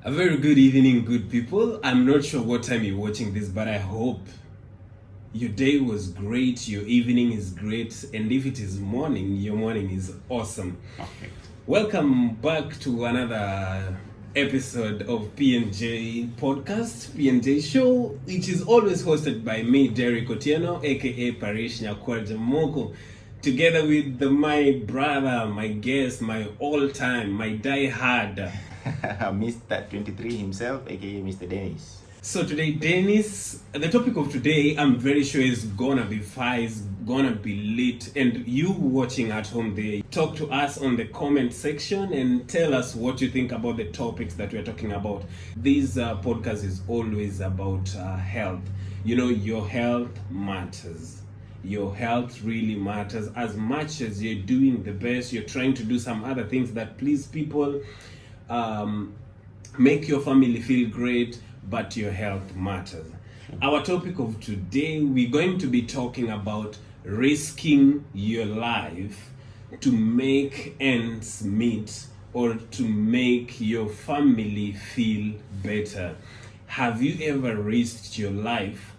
A very good evening, good people. I'm not sure what time you're watching this, but I hope your day was great, your evening is great, and if it is morning, your morning is awesome. Okay. Welcome back to another episode of PNJ Podcast, PNJ Show, which is always hosted by me, Derek Otieno, aka Parish Nyakwaja Moko, together with my brother, my guest, my all-time, my die-hard, Mr. 23 himself, aka Mr. Dennis. So today, Dennis, the topic of today, I'm very sure is gonna be fire, is gonna be lit. And you watching at home there, talk to us on the comment section and tell us what you think about the topics that we're talking about. This podcast is always about health. You know, your health matters. Your health really matters. As much as you're doing the best, you're trying to do some other things that please people, make your family feel great, but your health matters. Our topic of today, we're going to be talking about risking your life to make ends meet or to make your family feel better. Have you ever risked your life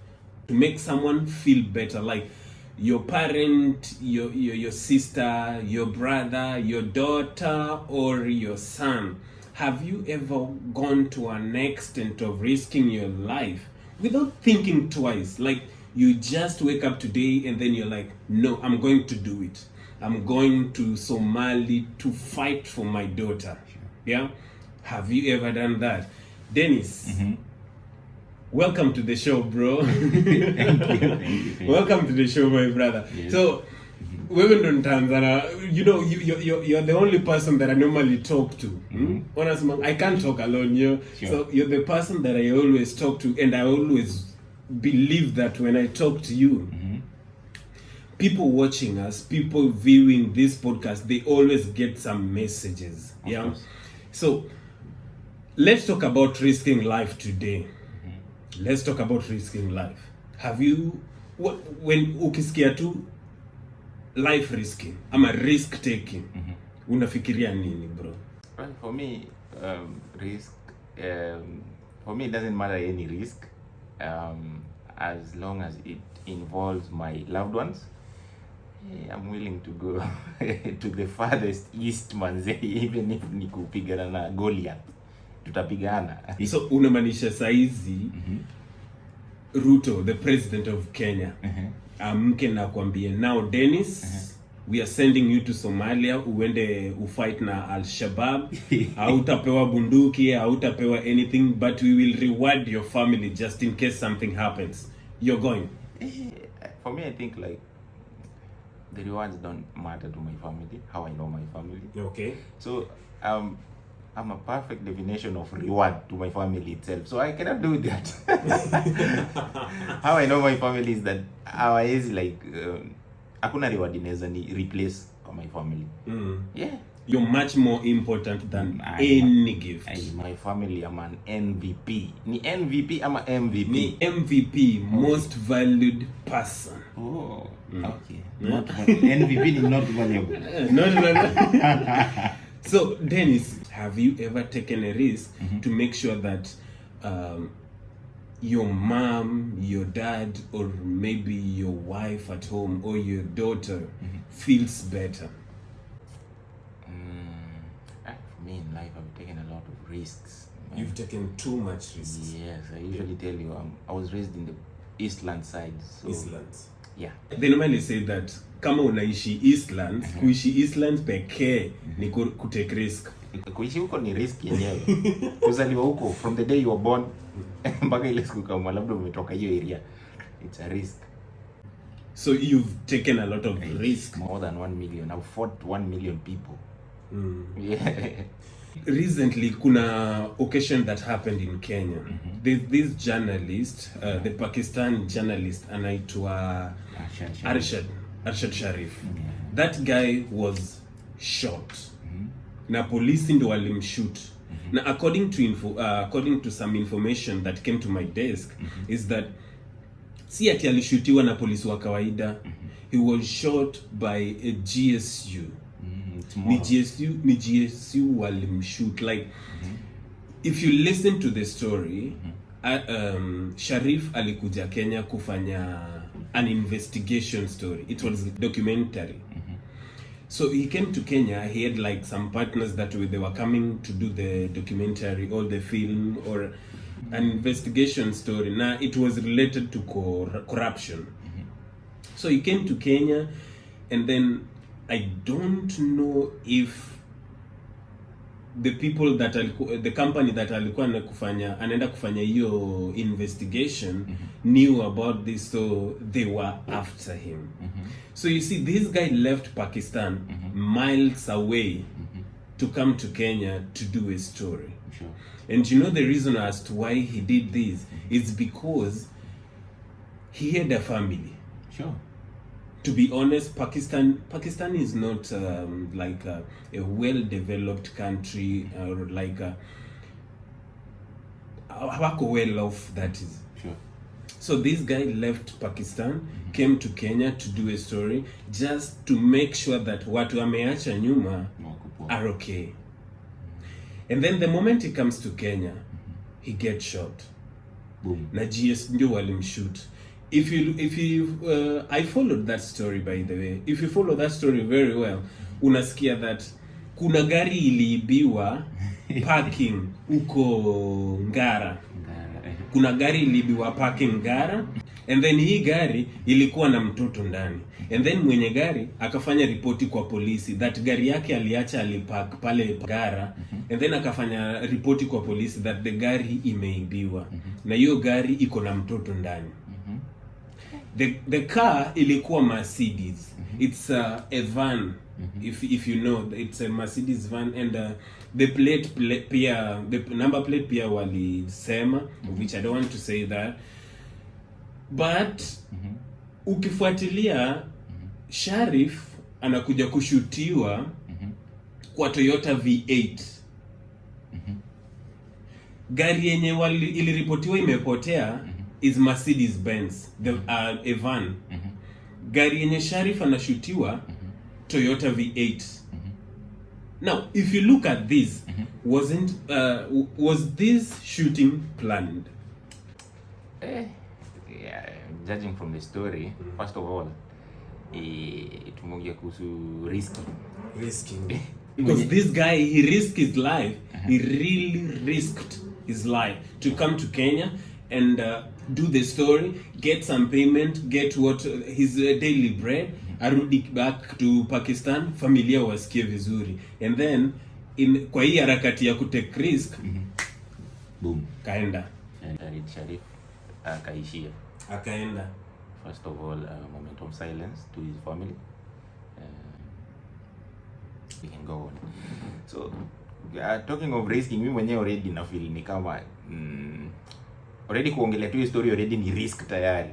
to make someone feel better? Like your parent, your sister, your brother, your daughter, or your son. Have you ever gone to an extent of risking your life without thinking twice? Like you just wake up today and then you're like, no, I'm going to do it. I'm going to Somali to fight for my daughter. Yeah? Have you ever done that? Dennis, welcome to the show, bro. Thank you. Welcome to the show, my brother. Yes. So, wewe ndo Tanzania, you know, you're the only person that I normally talk to. Honestly, I can't talk alone, Sure. So you're the person that I always talk to, and I always believe that when I talk to you, people watching us, people viewing this podcast, they always get some messages. Of Yeah. course. So let's talk about risking life today. Let's talk about risking life. Have you, when ukisikia tu life risking ama risk taking, unafikiria nini, bro? Well, for me, risk. For me, it doesn't matter any risk, as long as it involves my loved ones. I'm willing to go to the farthest east, manze, even if ni kupigana na Goliath, tutapigana. So unamaanisha saizi Ruto, the president of Kenya, amke na kwambie, now Dennis, we are sending you to Somalia, uende ufight na Al-Shabaab, hautapewa bunduki, hautapewa anything, but we will reward your family just in case something happens. You're going. For me, I think like the rewards don't matter to my family, how I know my family. Okay. So I'm a perfect definition of reward to my family itself. So I cannot do that. How I know my family is that hawawezi like hakuna reward inaweza ni replace kwa my family. Yeah. You're much more important than any gift. My family, I'm an MVP. Ni MVP ama MVP? Ni MVP, most valued person. Oh, okay. Not MVP is not valuable. No. So, Dennis, have you ever taken a risk to make sure that your mom, your dad, or maybe your wife at home or your daughter feels better? For me in life, I've taken a lot of risks. You've taken too much risks. Yes, I usually tell you, I was raised in the Eastland side. So, Eastlands. Yeah. They normally say that kama unaishi Eastlands, kuishi Eastlands pekee ni kutake risk. Kuishi huko ni risk yenyewe. Kuzaliwa huko from the day you were born mpaka ile siku kama labda umetoka hiyo area, it's a risk. So you've taken a lot of risk. More than 1 million. I've fought 1 million people. Yeah. Recently, kuna occasion that happened in Kenya. There's this journalist, the Pakistan journalist, anaitwa Arshad Sharif. That guy was shot. Na polisi ndo walimshoot. Na according to some information that came to my desk, is that si ati alishutiwa na polisi wa kawaida. He was shot by a GSU. Ni GSU walimshoot. Like if you listen to the story, Sharif alikuja Kenya kufanya an investigation story. It was a documentary. So he came to Kenya. He had like some partners that they were coming to do the documentary or the film or an investigation story. Now it was related to corruption. So he came to Kenya, and then I don't know if the people that the company that alikuwa anaenda kufanya hiyo investigation knew about this, so they were after him. So you see, this guy left Pakistan miles away to come to Kenya to do a story. Sure. And you know the reason as to why he did this is because he had a family. Sure. To be honest, Pakistan is not like a well-developed country or like hawako well off, that is. Sure. So this guy left Pakistan, came to Kenya to do a story just to make sure that watu ameacha nyuma are okay. And then the moment he comes to Kenya, he gets shot. Boom. Na GS ndio walimshoot. If you I followed that story, by the way. If you follow that story very well, unasikia that kuna gari iliibiwa parking uko Ngara. Kuna gari iliibiwa parking Ngara, and then hii gari ilikuwa na mtoto ndani. And then mwenye gari akafanya ripoti kwa polisi that gari yake aliacha alipark pale Ngara, and then akafanya ripoti kwa polisi that the gari imeibiwa. Na hiyo gari iko na mtoto ndani. The car ilikuwa Mercedes. It's a van. If you know, it's a Mercedes van, and the number plate pia walisema, which I don't want to say that. But ukifuatilia Sharif anakuja kushutiwa kwa Toyota V8. Gari yenye iliripotiwa imepotea is Mercedes Benz, a van. Gari yenye Sharif anashutiwa Toyota V8. Now, if you look at this, was this shooting planned? Yeah, judging from the story, first of all, tumongia kuhusu risking. Because this guy, he risked his life. He really risked his life to come to Kenya and do the story, get some payment, get what his daily bread, arudi back to Pakistan, familia wasikie vizuri. And then kwa hii harakati ya kutake risk, boom, kaenda. And Sharif akaishia. Akaenda. First of all, moment of silence to his family. We can go on. So, talking of risking, mimi mwenyewe already na feel ni kama already kuongelea tu story already ni risk tayari.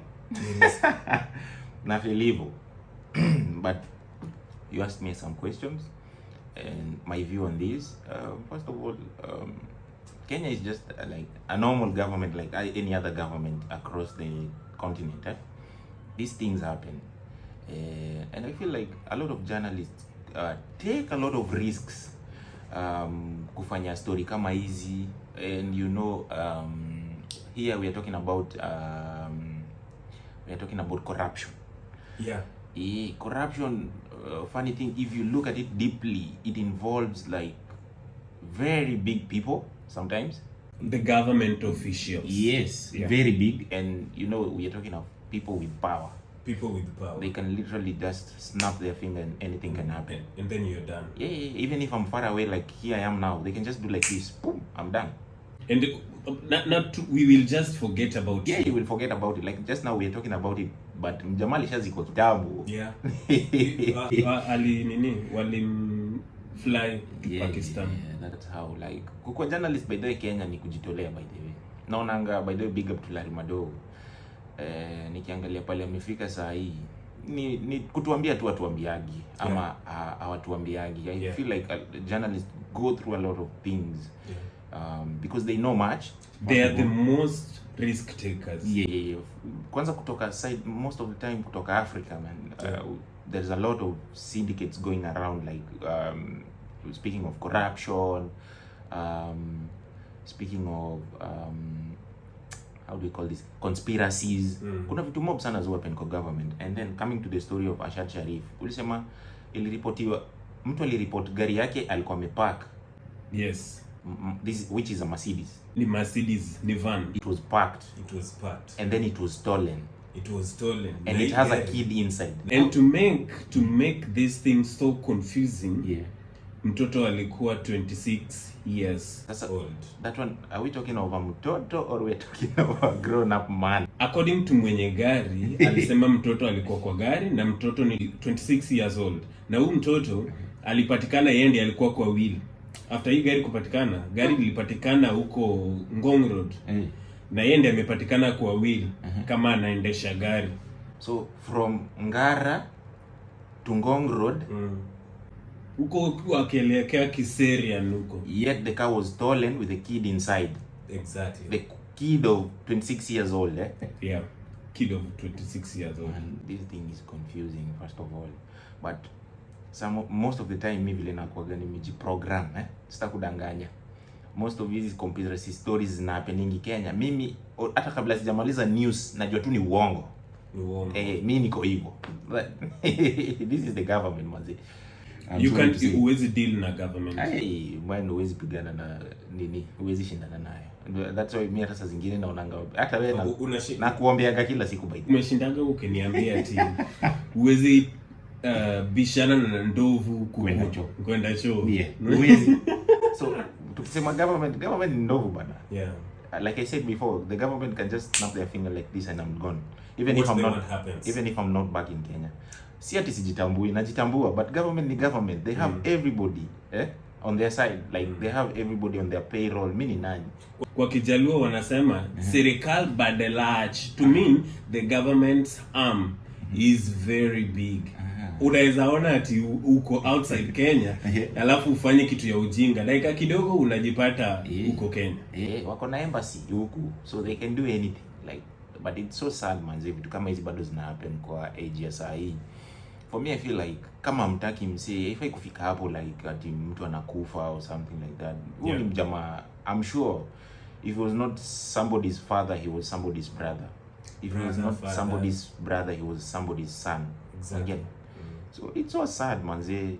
Na feel hivyo. But you asked me some questions and my view on this. First of all, Kenya is just like a normal government, like any other government across the continent. These things happen, and I feel like a lot of journalists take a lot of risks kufanya story kama hizi. And you know, here we are talking about corruption. Yeah. Corruption, funny thing, if you look at it deeply, it involves like very big people sometimes. The government officials. Yes, yeah. Very big. And you know, we are talking of people with power. People with power. They can literally just snap their finger and anything can happen. And then you're done. Yeah, even if I'm far away, like here I am now, they can just do like this, boom, I'm done. And we will just forget about it. You will forget about it. Like just now we are talking about it, but mjamali shaziko kitambo. Yeah. Walim fly to Pakistan. Yeah, that's how, like, kukua journalist by the way Kenya ni kujitolea by the way. Naonanga by the way, big up to Larry Madowo. Nikiangalia pale amefika saa hii ni kutuambia tu atuambiagi ama hawatuambiagi. I feel like journalists go through a lot of things. Because they know much. They are the most risk takers. Yeah. Kwanza kutoka side, most of the time kutoka Africa, man. There's a lot of syndicates going around, like speaking of corruption, speaking of how do we call this, conspiracies, kuna vitu mob sana zo happen kwa government. And then coming to the story of Ashad Sharif, ulisema iliripotiwa mtu aliripoti gari yake alikuwa amepark. Yes. This, which is a Mercedes. Ni Mercedes, ni van. It was parked. And then it was stolen. And it has a kid inside. And to make this thing so confusing, yeah, mtoto alikuwa 26 years old. That one, are we talking of a mtoto or we're talking of a grown up man? According to mwenye gari, alisema mtoto alikuwa kwa gari na mtoto ni 26 years old. Na huyu mtoto alipatikana yeye ndiye alikuwa kwa wheel. After hii gari kupatikana, gari lilipatikana huko Ngong Road. Na yeye ndiye amepatikana kwa wheel kama anaendesha gari. So from Ngara to Ngong Road, huko akielekea Kiserian huko. Yet the car was stolen with the kid inside. Exactly. The kid of 26 years old, eh? Yeah. Kid of 26 years old. And this thing is confusing, first of all. But most of the time mi vile nakuaga nimejiprogram, sitakudanganya. Most of these conspiracy stories zina happening Kenya. Mimi hata kabla sijamaliza news najua tu ni uongo. Mimi niko hivyo. This is the government manzi. You can't always deal na government. When always pigana na nini, huwezi shindana nayo. That's why mimi hata saa zingine naonanga hata wewe na kuombeaga kila siku by. Umeshindaga ukiniambia ati huwezi bishana na ndovu kwenda choo. Yeah. Huwezi. So tukisema government ni ndovu bana. Yeah. Like I said before, the government can just snap their finger like this and I'm gone. Even if I'm not back in Kenya. Si ati sijitambui, najitambua, but government ni government. They have everybody on their side. Like they have everybody on their payroll. Mimi ni nani? Kwa Kijaluo wanasema serikal badelach. To mean the government's arm is very big. Unaweza ona ati uko outside Kenya alafu ufanye kitu ya ujinga. Dakika kidogo unajipata uko Kenya. Wako na embassy huku, so they can do anything. Like, but it's so sad man, vitu kama hizi bado zina happen kwa age ya saa hii. For me I feel like kama mtaki msee ifai kufika hapo like ati mtu anakufa or something like that. Huyu ni mjamaa, I'm sure if he was not somebody's father, he was somebody's brother. If he was not somebody's brother, he was somebody's son. Exactly. Again. So it's so sad manze.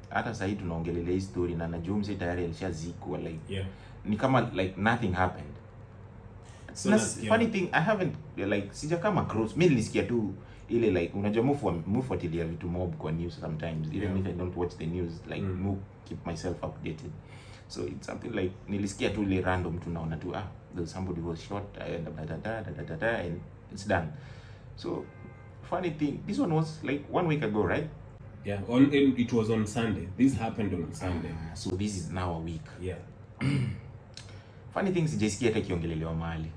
Hata sasa hivi tunaongelelea hii story na najua msee tayari alishazikwa like ni kama like nothing happened. So funny thing, I haven't like sija kama across. Mimi nilisikia tu ile like unajua mufuatilia vitu mob kwa news sometimes even if I don't watch the news like keep myself updated. So it's something like nilisikia tu ile random tunaona tu somebody was shot and and it's done. So funny thing, this one was like 1 week ago, right? Yeah, it was on Sunday. This happened on Sunday. So this is now a week. Yeah. Funny thing, sijasikia hata kiongelelewa mahali.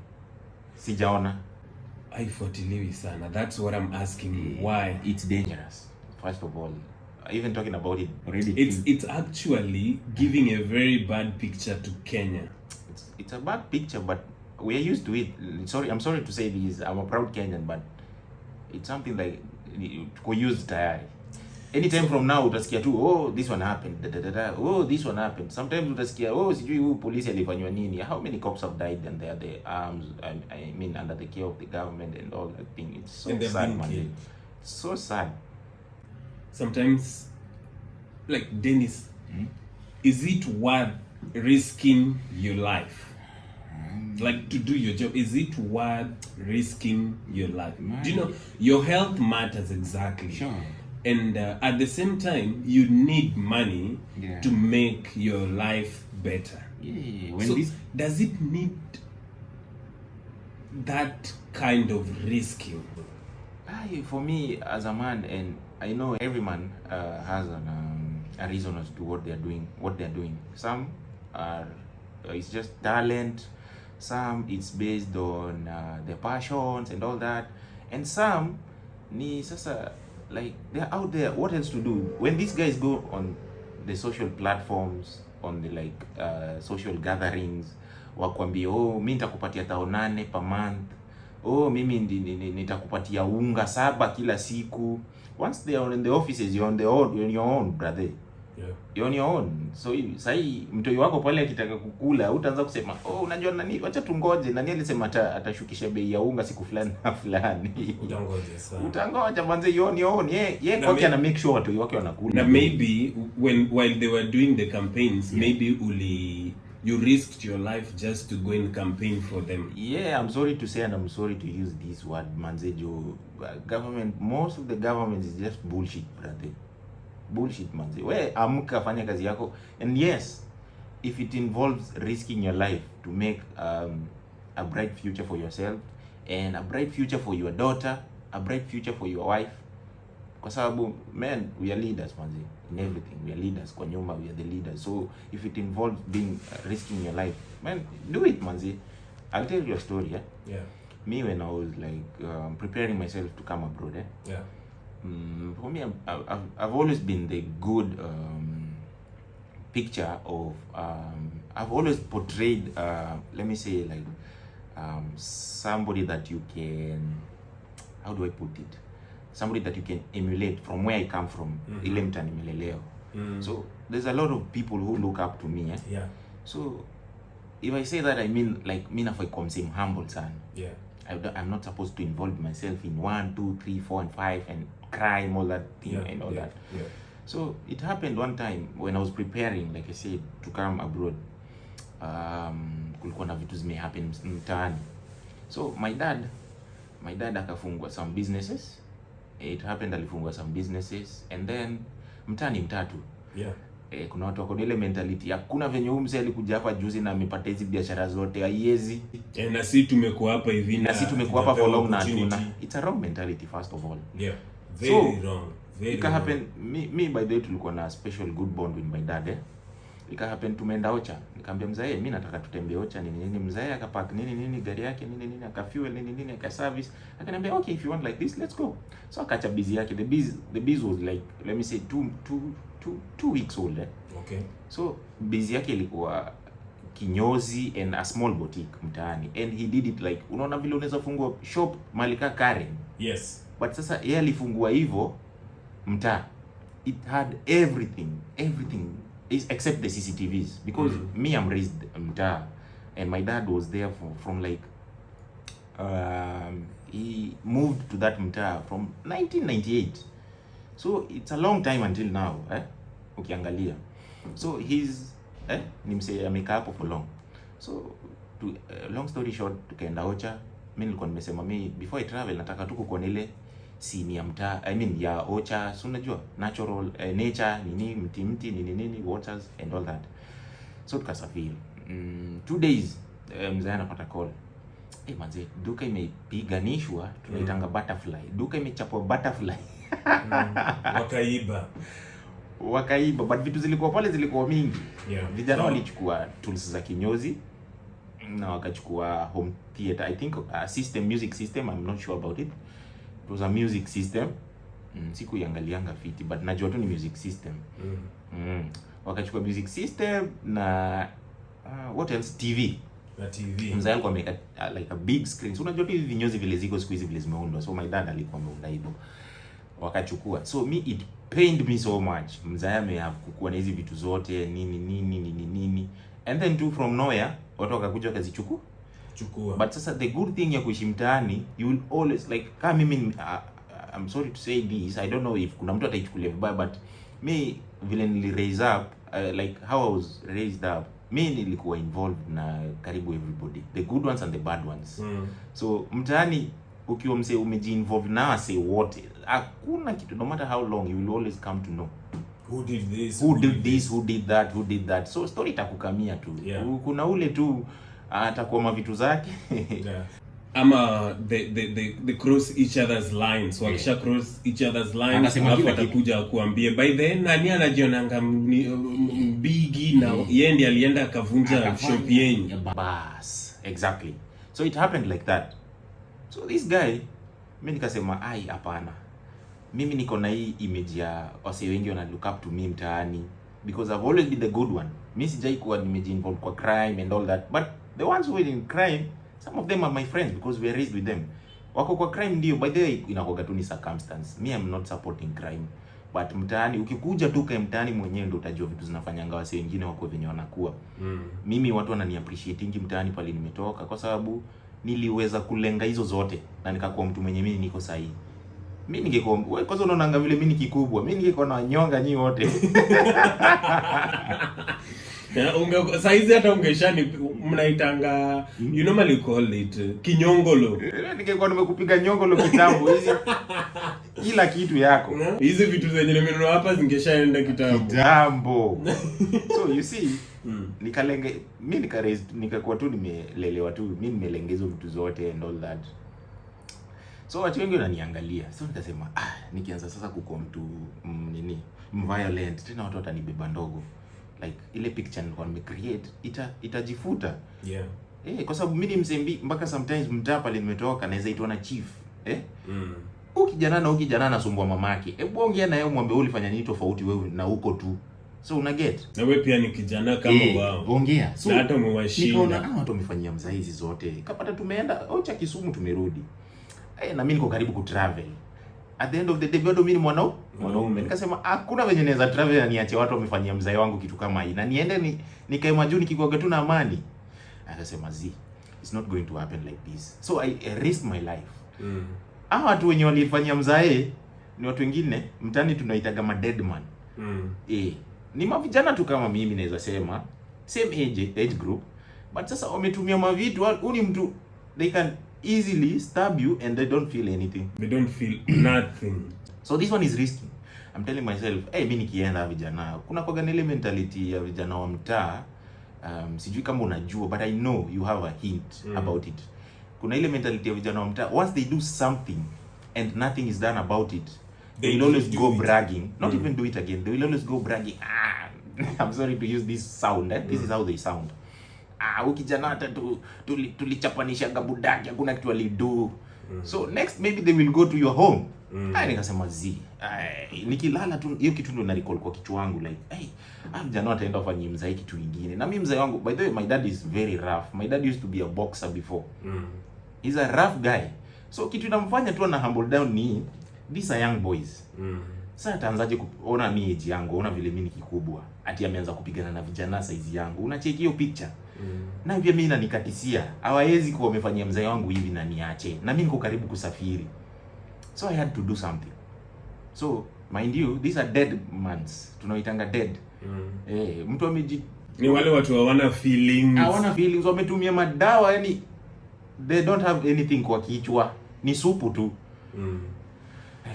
Sijaona. Haifuatiliwi sana. That's what I'm asking. Why? It's dangerous. First of all, even talking about it already. It's actually giving a very bad picture to Kenya. It's a bad picture, but we're used to it. I'm sorry to say this. I'm a proud Kenyan, but it's something like we're used tayari. Anytime from now utasikia tu this one happened, this one happened. Sometimes utasikia sijui huyu polisi alifanywa nini. How many cops have died and they are the arms, I mean under the care of the government and all that thing. It's so sad, man. It's so sad. Sometimes like Dennis, is it worth risking your life? Like to do your job, is it worth risking your life? Do you know your health matters exactly? Sure. And at the same time, you need money to make your life better. Yeah. So does it need that kind of risking? For me, as a man, and I know every man has a reason as to what they're doing. Some are it's just talent. Some it's based on their passions and all that, and some ni sasa like they're out there. What else to do? When these guys go on the social platforms, on the like social gatherings, wakwambia mimi nitakupatia 8,000 per month. Mimi nitakupatia unga 7 kila siku. Once they are in the offices, you're on your own, brother. You're on your own. So sahi mtoi wako pale akitaka kukula utaanza kusema unajua nani, wacha tungoje, nani alisema atashukisha bei ya unga siku fulani na fulani. Utangoje sana. Utangoja manze, you're on your own. Yeye kwake ana make sure watoi wake wanakula. Na maybe while they were doing the campaigns, maybe you risked your life just to go and campaign for them. Yeah, I'm sorry to say and I'm sorry to use this word, manze. Government, most of the government is just bullshit, brother. Bullshit, manze. We amka, fanya kazi yako. And yes, if it involves risking your life to make a bright future for yourself and a bright future for your daughter, a bright future for your wife, kwa sababu man, we are leaders, manze, in everything. We are leaders kwa nyuma, we are the leaders. So if it involves risking your life, man, do it, manze. I'll tell you a story. Yeah. Me, when I was like preparing myself to come abroad, yeah. For me, I've always been the good picture of I've always portrayed let me say like somebody that you can, how do I put it, somebody that you can emulate from where I come from. Ile mtani nimelelewa. So there's a lot of people who look up to me. Yeah. So if I say that, I mean like me nafai kwa msame humble sana. Yeah. I'm not supposed to involve myself in 1, 2, 3, 4 and 5 and crime, all that thing and all that. Yeah. So it happened one time when I was preparing, like I said, to come abroad. Kulikuwa na vitu zime happen mtaani. So my dad akafungua some businesses. It happened alifungua some businesses and then mtaani mtatu. Yeah. Kuna watu wako ile mentality hakuna venye huyu mzee alikuja hapa juzi na amepata hizi biashara zote, haiwezi. Na sisi tumekuwa hapa hivi na sisi tumekuwa hapa for long na hatuna. It's a wrong mentality first of all. Yeah. Very wrong. Very it happen me by the way tulikuwa na special good bond with my dad. It happen tumeenda Ocha. Nikamwambia mzae mimi nataka tutembee Ocha nini. Mzae akapark nini gari yake nini akafuel nini akaservice. Akaniambia okay, if you want like this let's go. So akacha busy yake. The biz was like, let me say 2 weeks old. Okay. So busy yake ilikuwa kinyozi and a small boutique mtaani, and he did it like, unaona vile unaweza fungua shop malika Karen. Yes. But sasa yeye alifungua hivyo mtaa. It had everything except the CCTVs because me I'm raised mtaa and my dad was there from like he moved to that mtaa from 1998. So it's a long time until now, ukiangalia. So he's ni msee amekaa hapo for long. So long story short, tukaenda Ocha. Mimi nilikuwa nimesema before I travel nataka tu kuona ile scene ya mtaa, I mean ya Ocha, so unajua natural nature nini nini waters and all that. So tukasafiri 2 days. Mzee anapata call, manze duka imepiganishwa, tunaitanga butterfly, duka imechapwa butterfly. Wakaiba but vitu zilikuwa pale zilikuwa mingi. Yeah. Vijana walichukua tools za kinyozi na wakachukua home theater, I think music system, I'm not sure about it. It was a music system. Sikuiangalianga fiti but najua tu ni music system. Wakachukua music system na what else, TV. Na TV. Mzee alikuwa ameka like a big screen. So unajua tu hivi vinyozi vile ziko siku hizi vile zimeundwa. So my dad alikuwa ameunda hivyo. Wakachukua. So it pained me so much. Mzee have kukua na hizi vitu zote nini. And then too from nowhere watu wakakuja wakazichukua. But sasa the good thing ya kuishi mtaani, you will always like, kama mimi I'm sorry to say this, I don't know if kuna mtu ataichukulia vibaya, but me vile nili raise up like how I was raised up, me nilikuwa involved na karibu everybody, the good ones and the bad ones. So mtaani ukiwa mse umeji-involve na say what, hakuna kitu, no matter how long, you will always come to know who did this, who did that. So story itakukamia tu. Yeah. Kuna ule tu atakuwa mavitu zake. Yeah. Ama they cross each other's lines. Wakisha cross each other's lines, alafu atakuja kuambia by the end nani anajionanga bigi na yeye ndiye alienda akavunja shop yenu. Bas, exactly. So it happened like that. So this guy, mimi nikasema hapana. Mimi niko na hii image ya wase wengi wana look up to me mtaani because I've always been the good one. Mimi sijai kuwa involved kwa crime and all that, but the ones who were in crime, some of them are my friends because we are raised with them. Wako kwa crime ndio, by the way inakuwa tu ni circumstance. Me I'm not supporting crime. but mtaani ukikuja tu kwa mtaani mwenyewe ndio utajua vitu zinafanyanga wase wengine wako venye wanakuwa. Mimi watu wanani appreciating mtaani pale nimetoka kwa sababu niliweza kulenga hizo zote na nikakuwa mtu mwenye mimi niko sahihi. Mimi ningekuwa wewe kwanza unaona vile mimi ni kikubwa. Mimi ningekuwa na nyonga nyinyi wote. Saizi hata ungeshani mnaitanga you normally call it kinyongolo. Ningekuwa nimekupiga nyongolo kitambo hizi. Kila kitu yako. Hizi vitu zenye nimenunua hapa zingeshaenda kitambo. So you see, nikalenge mimi nikakuwa tu nimelelewa tu, mimi nimelengezo vitu zote and all that. So watu wengi wananiangalia. So nitasema nikianza sasa kukuwa mtu violent tena watu watanibeba ndogo. Like ile picture nilikuwa nimecreate itajifuta. Yeah. Kwa sababu mimi ni msembi mpaka sometimes mtaa pale nimetoka naweza itwa na chief. Ukijana anasumbua mamake. Hebu ongea na yeye mwambie ulifanya nini tofauti wewe na huko tu. So una get. Na wewe pia ni kijana kama wao. Ongea. So hata umewashinda. Nikaona watu wamefanyia mzaa hizi zote. Kapata tumeenda Ocha Kisumu tumerudi. Na mimi niko karibu ku travel. At the end of the day bado mimi ni mwanaume. Nikasema hakuna venye naweza travel na niache watu wamefanyia mzai wangu kitu kama hii. Na niende nikae majuni kikuaga tu na amani. Akasema it's not going to happen like this. So I risked my life. Watu wenye walifanyia mzae ni watu wengine mtani tunaitaga ma dead man. Ni mavijana tu kama mimi naweza sema same age group, but sasa wametumia mavitu uni mtu they can easily stab you and they don't feel anything. They don't feel nothing. So this one is risky. I'm telling myself, mimi nikienda vijana kuna kwa ile mentality ya vijana wa mtaa, sijui kama unajua but I know you have a hint about it. Kuna ile mentality ya vijana wa mtaa, once they do something and nothing is done about it, they will always go bragging, not even do it again. They will always go bragging. I'm sorry to use this sound. This is how they sound. Ukijana hata tulichapanisha gabudaki hakuna kitu alido. So next maybe they will go to your home. Nikasema nikilala tu hiyo kitu ndo na recall kwa kichwa wangu like vijana wataenda kufanya mzai kitu kingine. Na mimi mzai wangu, by the way, my dad is very rough. My dad used to be a boxer before. He's a rough guy. So kitu inamfanya tu na humble down ni these are young boys. Sasa ataanzaje kuona mimi age yangu, ona vile mimi ni kikubwa. Ati ameanza kupigana na vijana size yangu. Unacheki hiyo picture. Na pia mimi nanikatisia. Hawawezi kuwa wamefanyia mzee wangu hivi na niache. Na mimi niko karibu kusafiri. So I had to do something. So mind you, these are dead mans. Tunaoitanga dead. Mtu ameji ni wale watu hawana feelings. Hawana feelings, wametumia madawa yani they don't have anything kwa kichwa. Ni supu tu.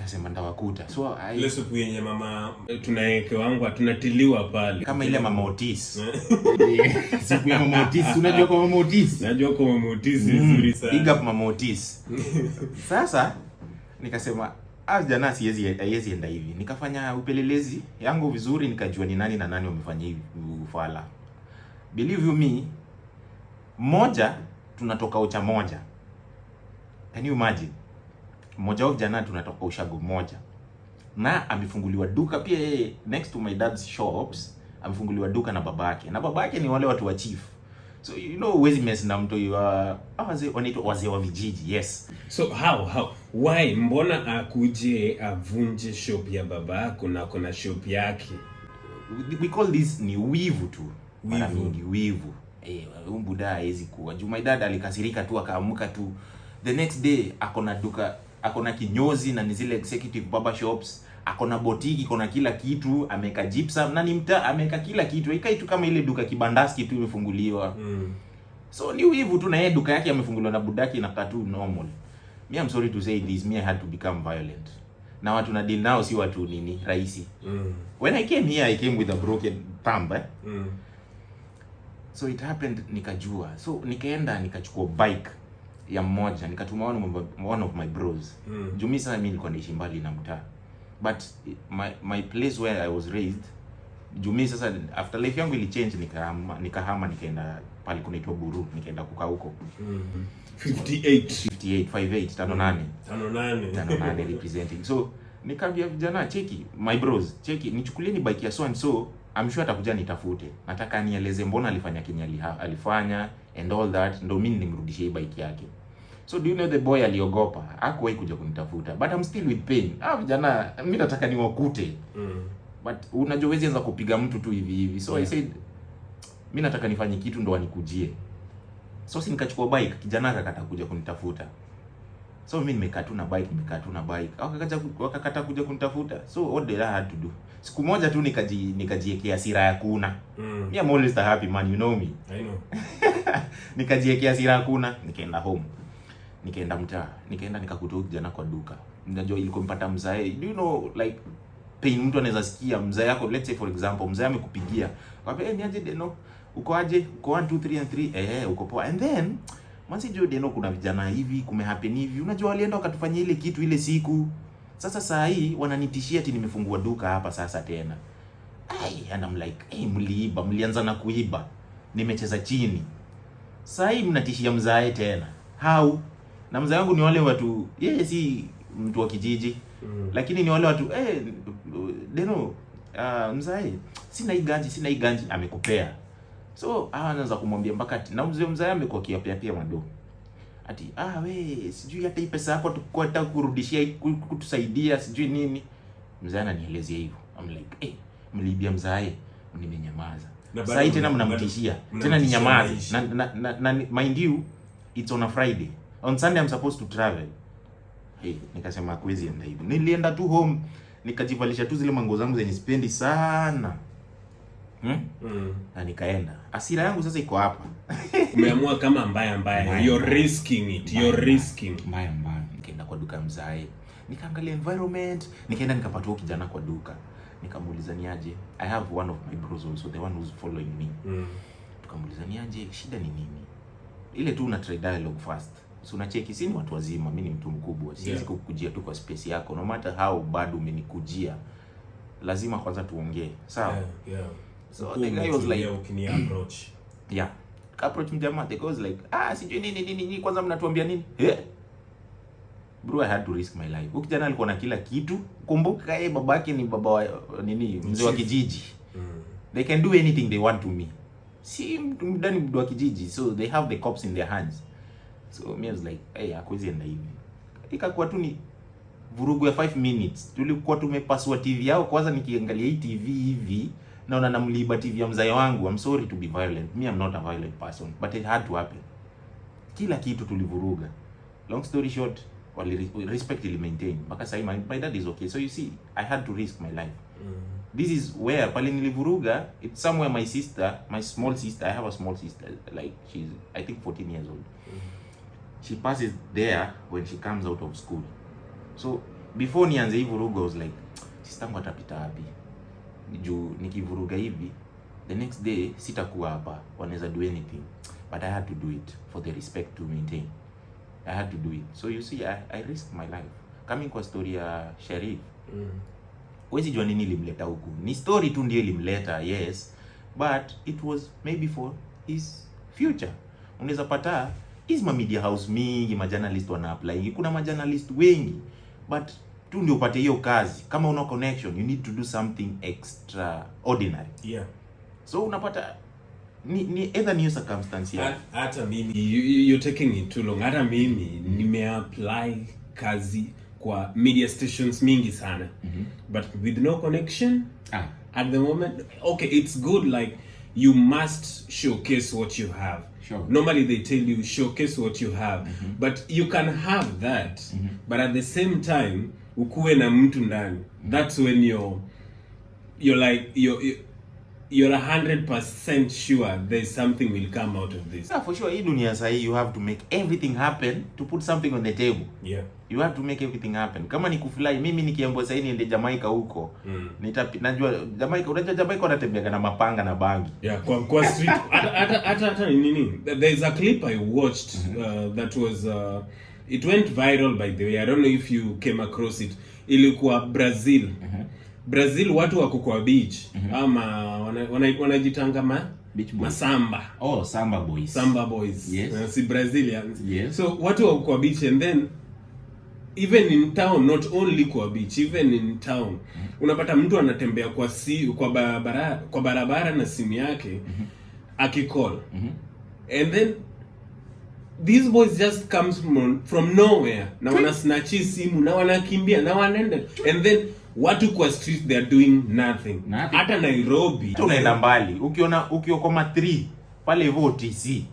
Nasema ndawakuta. So ile supu yenye mama tunaeke wangu tunatiliwa pale. Kama ile mama Otis. Supu ya mama Otis. Unajua kwa mama Otis? Najua kwa mama Otis nzuri sana. Big up mama Otis. Sasa nikasema jana haiwezi enda hivi. Nikafanya upelelezi yangu vizuri, nikajua ni nani na nani wamefanya hivi ufala. Believe you me, moja tunatoka Ocha moja. Can you imagine? Mmoja wao jana tunatoka ushago moja. Na amefunguliwa duka pia yeye next to my dad's shops, amefunguliwa duka na babake. Na babake ni wale watu wa chief. So you know huwezi mess na mtu wanaitwa wazee wa vijiji. Yes. So how why mbona akuje avunje shop ya babako na kuna shop yake? We call this ni wivu tu. Mara mingi wivu. Buda haiwezi kuwa. My dad alikasirika tu akaamka tu. The next day akona duka, akona kinyozi na zile executive barber shops, akona botiki, akona kila kitu, ameka gypsum na ni mtaa, ameka kila kitu. Ikai tu kama ile duka kibandaski tu imefunguliwa. So ni wivu tu na yeye duka yake amefunguliwa na budaki na katu normal. Me I'm sorry to say this, me I had to become violent. Na watu na deal nao si watu nini rahisi. When I came here I came with a broken thumb. So it happened nikajua. So nikaenda nikachukua bike ya mmoja, nikatuma one of my bros. Jumi sasa mimi nilikuwa naishi mbali na mtaa. But my place where I was raised, Jumi sasa after life yangu ili change nikahama nikaenda pale kunaitwa Buru, nikaenda kukaa huko. 58 58 representing. So nikaambia vijana cheki my bros, cheki nichukulieni bike ya so and so, I'm sure atakuja nitafute. Nataka nieleze mbona alifanya Kenya alifanya and all that, ndio mimi nimrudishie bike yake. So do you know the boy aliogopa, hakuwahi kuja kunitafuta, but I'm still with pain. Vijana mimi nataka niwakute. But unajua wezi anza kupiga mtu tu hivi. So I said mimi nataka nifanye kitu ndo wanikujie. So nikachukua bike, kijana akakata kuja kunitafuta. So mimi nimekaa tu na bike. Wakakata kuja kunitafuta. So what did I have to do? Siku moja tu nikajiekea hasira ya kuna. Me I'm always the happy man, you know me. I know. Nikajiekea hasira ya kuna, nikaenda home. Nikaenda mtaa, nikakuta kijana kwa duka. Unajua ilikuwa mpata mzae. Do you know like pain mtu anaweza sikia mzae yako, let's say for example mzae amekupigia. Waambia niaje Deno? Uko aje? Uko 1 2 3 and 3. Uko poa. And then once you Deno kuna vijana hivi kumehappen hivi. Unajua walienda wakatufanyia ile kitu ile siku. Sasa saa hii wananitishia ati nimefungua duka hapa sasa tena. And I'm like, mlianza na kuiba. Nimecheza chini. Saa hii mnatishia mzae tena. How? Na mzae wangu ni wale watu, yeye si mtu wa kijiji. Lakini ni wale watu, Deno, mzae, sina hii ganji amekupea. So, anaanza kumwambia mpaka ati, na mzae amekuwa kiapia mado. Ati, sijui hata hii pesa yako tukota kurudishia kutusaidia, sijui nini. Mzae ananielezea hivyo. I'm like, mliibia mzae, nimenyamaza. Sasa hii tena mnamtishia. Tena ni nyamaza. Na mind you, it's on a Friday. On Sunday I'm supposed to travel. Nikasema hakuwezi enda hivyo. Nilienda tu home, nikajivalisha tu zile mango zangu zenye sipendi sana. Na nikaenda. Hasira yangu sasa iko hapa. Umeamua kama mbaya. You're risking it. Mbaya. Nikaenda kwa duka mzae. Nikaangalia environment, nikaenda nikapata kijana kwa duka. Nikamuuliza niaje. I have one of my bros also, the one who's following me. Tukamuuliza niaje, shida ni nini? Ile tu una try dialogue first. So unacheki sisi ni watu wazima, mimi ni mtu mkubwa. Siwezi kukujia tu kwa space yako. No matter how bad umenikujia, lazima kwanza tuongee. Sawa? So the guy was like, ukini approach. Approach mjamaa, the guy was like, sijui nini kwanza mnatuambia nini? Bro, I had to risk my life. Ukijana alikuwa na kila kitu. Kumbuka babake ni baba wa nini, mzee wa kijiji. They can do anything they want to me. Si mdani mdu wa kijiji, so they have the cops in their hands. So me was like, hakuwezi enda hivi. Ikakuwa tu ni vurugu ya 5 minutes. Tulikuwa tumepasua TV yao kwanza, nikiangalia hii TV hivi naona namliba TV ya mzae wangu. I'm sorry to be violent. Me I'm not a violent person, but it had to happen. Kila kitu tulivuruga. Long story short, respect ili maintain. Mpaka sasa my dad is okay. So you see, I had to risk my life. This is where pale nilivuruga, it's somewhere my small sister, I have a small sister, like she's I think 14 years old. She passes there when she comes out of school. So before nianze hii vuruga, I was like, sister yangu atapita wapi? Juu nikivuruga hivi, the next day sitakuwa hapa, wanaweza do anything. But I had to do it for the respect to maintain. I had to do it. So you see, I risked my life. Coming kwa story ya Sharif. Wezi jua nini ilimleta huku. Ni story tu ndio ilimleta, yes. But it was maybe for his future. Unaweza pata hizi media house mingi, majournalist wana apply. Kuna majournalist wengi. But tu ndio upate hiyo kazi. Kama una connection, you need to do something extraordinary. So unapata ni either new circumstance ya. Hata mimi you're taking it too long. Hata mimi nimeapply kazi kwa media stations mingi sana. But with no connection at the moment. Okay, it's good, like you must showcase what you have. Normally they tell you showcase what you have, but you can have that, but at the same time ukuwe na mtu ndani. That's when you're like you're 100% sure there's something will come out of this. For sure, hii dunia sahi you have to make everything happen to put something on the table. You have to make everything happen. Kama ni kufly, mimi nikiambiwa sahi niende Jamaica huko, najua Jamaica, unajua Jamaica wanatembea na mapanga na bangi. Kwa street hata nini. There's a clip I watched that was it went viral, by the way. I don't know if you came across it. Ilikuwa Brazil. Brazil watu wako kwa beach, ama wanajitanga masamba. Samba boys. Yes. Si Brazilians. Yes. So watu wako kwa beach, and then even in town, not only kwa beach, even in town, unapata mtu anatembea kwa barabara na simu yake akicall. And then these boys just comes from nowhere na wana snatch simu na wanakimbia na wanaenda, and then watu kwa street they are doing nothing. Hata Nairobi tunaenda mbali, ukiokoma 3 pale hivyo OTC,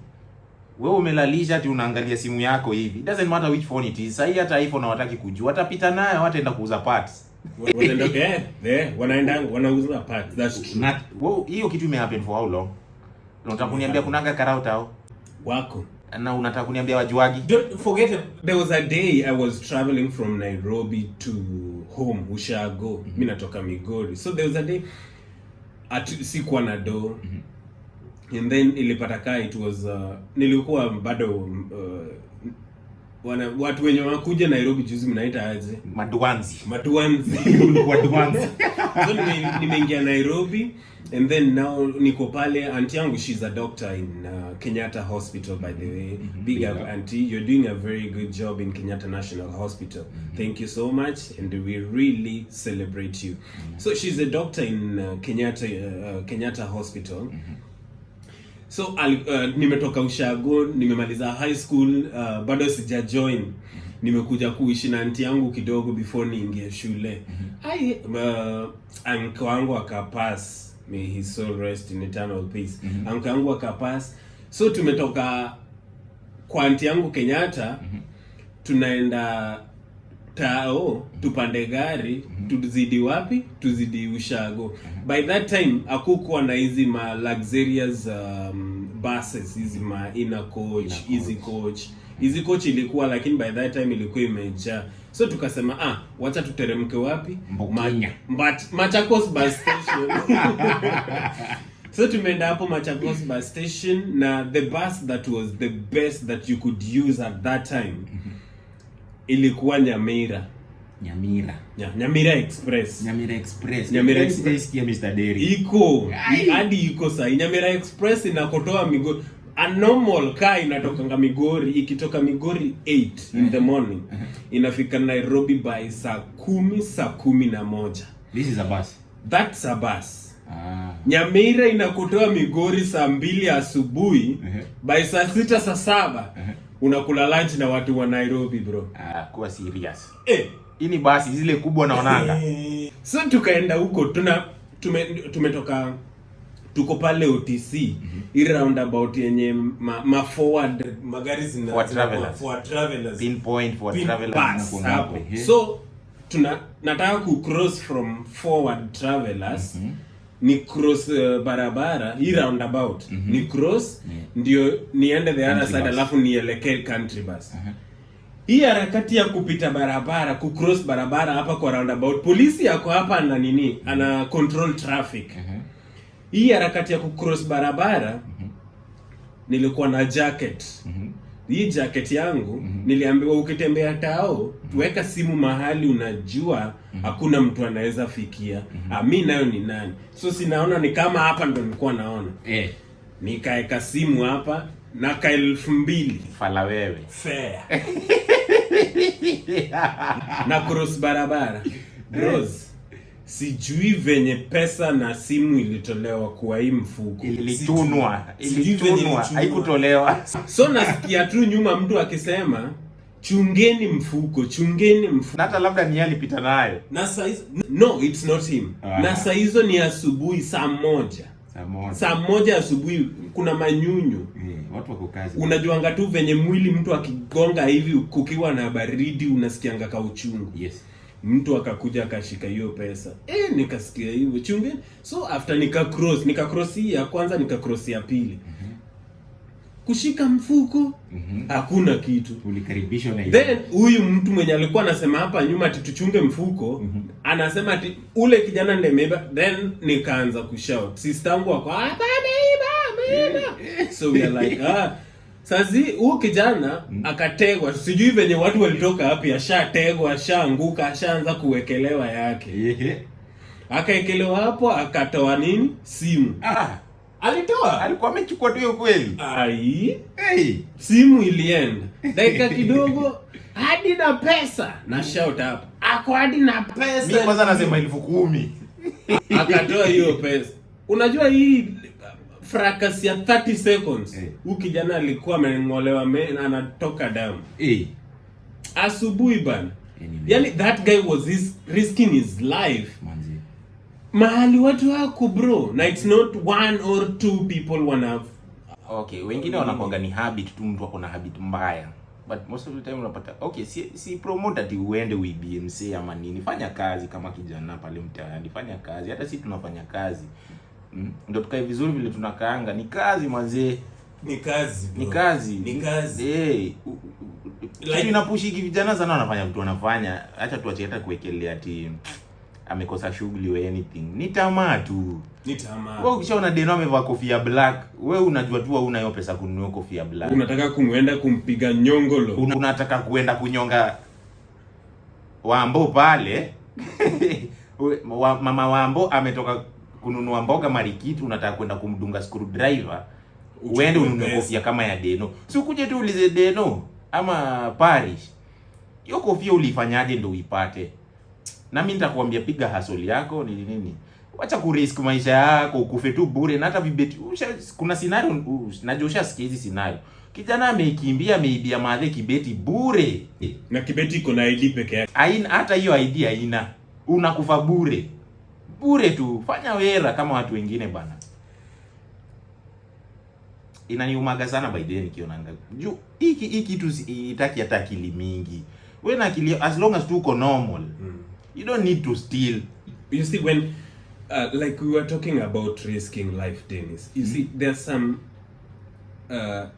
wewe umelalisha ati unaangalia simu yako hivi, it doesn't matter which phone it is. Sasa hata iPhone hawataki kujua, watapita nayo, wataenda kuuza parts. Wanaenda wanauza parts. That's true. Wow, hiyo kitu imehappen for how long? Unataka kuniambia kunaga karauta hao wako na unataka kuniambia wajuagi? Don't forget, there was a day I was traveling from Nairobi to home, Ushago. Mimi natoka Migori. So there was a day sikuwa na do. And then ilipata it was nilikuwa bado watu wenye wanakuja Nairobi juzi mnaita aje? Maduanzi. So nimeingia Nairobi, and then now niko pale. Auntie yangu, she's a doctor in Kenyatta Hospital, by the way. Big up auntie, you're doing a very good job in Kenyatta National Hospital. Thank you so much, and we really celebrate you. So she's a doctor in Kenyatta Hospital. So nimetoka Ushago, nimemaliza high school, bado sija join. Nimekuja kuishi na auntie yangu kidogo before niingie shule. Uncle wangu akapass, may his soul rest in eternal peace. Uncle wangu akapass. So tumetoka kwa auntie yangu Kenyatta, tunaenda Tao, tupande gari, tuzidi wapi? Tuzidi Ushago. By that time hakukuwa na hizi ma luxurious buses, hizi ma inner coach, easy coach ilikuwa, lakini by that time ilikuwa imejaa. So tukasema wacha tuteremke wapi? Machakos bus station. So tumeenda hapo Machakos bus station, na the bus that was the best that you could use at that time ilikuwa Nyamira Express. Nyamira Express ya Mr. Derry. Iko hadi iko sasa. Nyamira Express inakotoa Migori. A normal car inatokanga Migori, ikitoka Migori 8 in the morning. Inafika Nairobi by saa 11. This is a bus. That's a bus. Nyamira inakotoa Migori saa 2 asubuhi, by saa 6 saa 7. Unakula lunch na watu wa Nairobi, bro. Kuwa serious. Hii ni basi zile kubwa naonanga. So tukaenda huko, tumetoka tuko pale OTC, roundabout yenye forward magari zina for travelers. Pinpoint for travelers na hapo. So nataka ku cross from forward travelers. Ni cross barabara hii roundabout. Ni cross ndio niende the other side, alafu nielekee country bus. Hii harakati ya kupita barabara, ku cross barabara hapa kwa roundabout, polisi yako hapa na nini, ana control traffic. Hii harakati ya ku cross barabara, nilikuwa na jacket. Hii jacket yangu niliambiwa ukitembea Tao, tuweka simu mahali unajua hakuna mtu anaweza fikia. Mimi nayo ni nani? So sinaona, ni kama hapa ndo nilikuwa naona. Nikaeka simu hapa na 2,000. Fala wewe. Fair. Na cross barabara. Bros, sijui venye pesa na simu ilitolewa kwa hii mfuko. Ilitunwa, haikutolewa. So nasikia tu nyuma mtu akisema chungeni mfuko. Hata labda ni alipita nayo. Na saizo, no, it's not him. Na saizo ni asubuhi saa 1. Saa 1 asubuhi kuna manyunyu. Watu wako kazi. Unajuanga tu venye mwili mtu akigonga hivi kukiwa na baridi unasikianga kauchungu. Yes. Mtu akakuja akashika hiyo pesa. Nikasikia hivyo chunge. So after nika cross hii ya kwanza, nika cross ya pili. Kushika mfuko, hakuna kitu. Ulikaribishwa na hiyo. Then huyu mtu mwenye alikuwa anasema hapa nyuma ati tuchunge mfuko, anasema ati ule kijana ndiye ameiba. Then nikaanza kushout. Sister yangu wako, ameiba. So we are like, sasa huyu kijana akategwa, sijui venye watu walitoka hapi, ashategwa, ashaanguka, ashaanza kuwekelewa yake. Akaekelewa hapo, akatoa nini? Simu. Alitoa. Alikuwa amechukua tu hiyo kweli. Simu ilienda. Dakika kidogo hadi na pesa. Na shout hapo. Ako hadi na pesa. Mimi kwanza nasema 10,000. Akatoa hiyo pesa. Unajua hii fracas ya 30 seconds. Eh. Huyu kijana alikuwa ameng'olewa anatoka damu. Asubuhi bana. Anyway. Yani that guy was risking his life. Manzi. Mahali watu wako bro. Na it's not one or two people wanna. Okay, wengine wanakuanga ni habit tu, mtu akona habit mbaya. But most of the time unapata okay, si promote ati uende UBMC ama nini. Fanya kazi kama kijana pale mtaani. Fanya kazi. Hata sisi tunafanya kazi. Ndio tukae vizuri vile tunakaanga. Ni kazi manze. Ni kazi bro. Ni kazi. Ni kazi. Like inapushi vijana sana wanafanya vitu wanafanya. Acha tuache hata kuwekelea ati amekosa shughuli or anything. Ni tamaa tu. Ni tamaa. Wewe ukishaona Deno amevaa kofia black, wewe unajua tu huna hiyo pesa kununua kofia black. Unataka kumwenda kumpiga nyongolo. Unataka kuenda kunyonga Wambo pale. Mama Wambo ametoka kununua mboga Marikiti, unataka kwenda kumdunga screwdriver. Uende ununue kofia kama ya Deno. Si ukuje tu ulize Deno ama Parish. Hiyo kofia ulifanyaje ndio uipate? Na mimi nitakwambia piga hustle yako nini. Wacha kurisk maisha yako ukufe tu bure. Na hata vibeti kuna scenario najua ushasikia hizi scenario. Kijana ameikimbia ameibia madhe kibeti bure. Na kibeti iko na ID peke yake. Haina hata hiyo ID haina. Unakufa bure. Bure tu. Fanya wera kama watu wengine bana. Inaniumaga sana by the way nikionanga. Juu hiki kitu itaki hata akili mingi. Wewe na akili as long as tu uko normal. You don't need to steal. You see when like we were talking about risking life, Dennis. You see there's some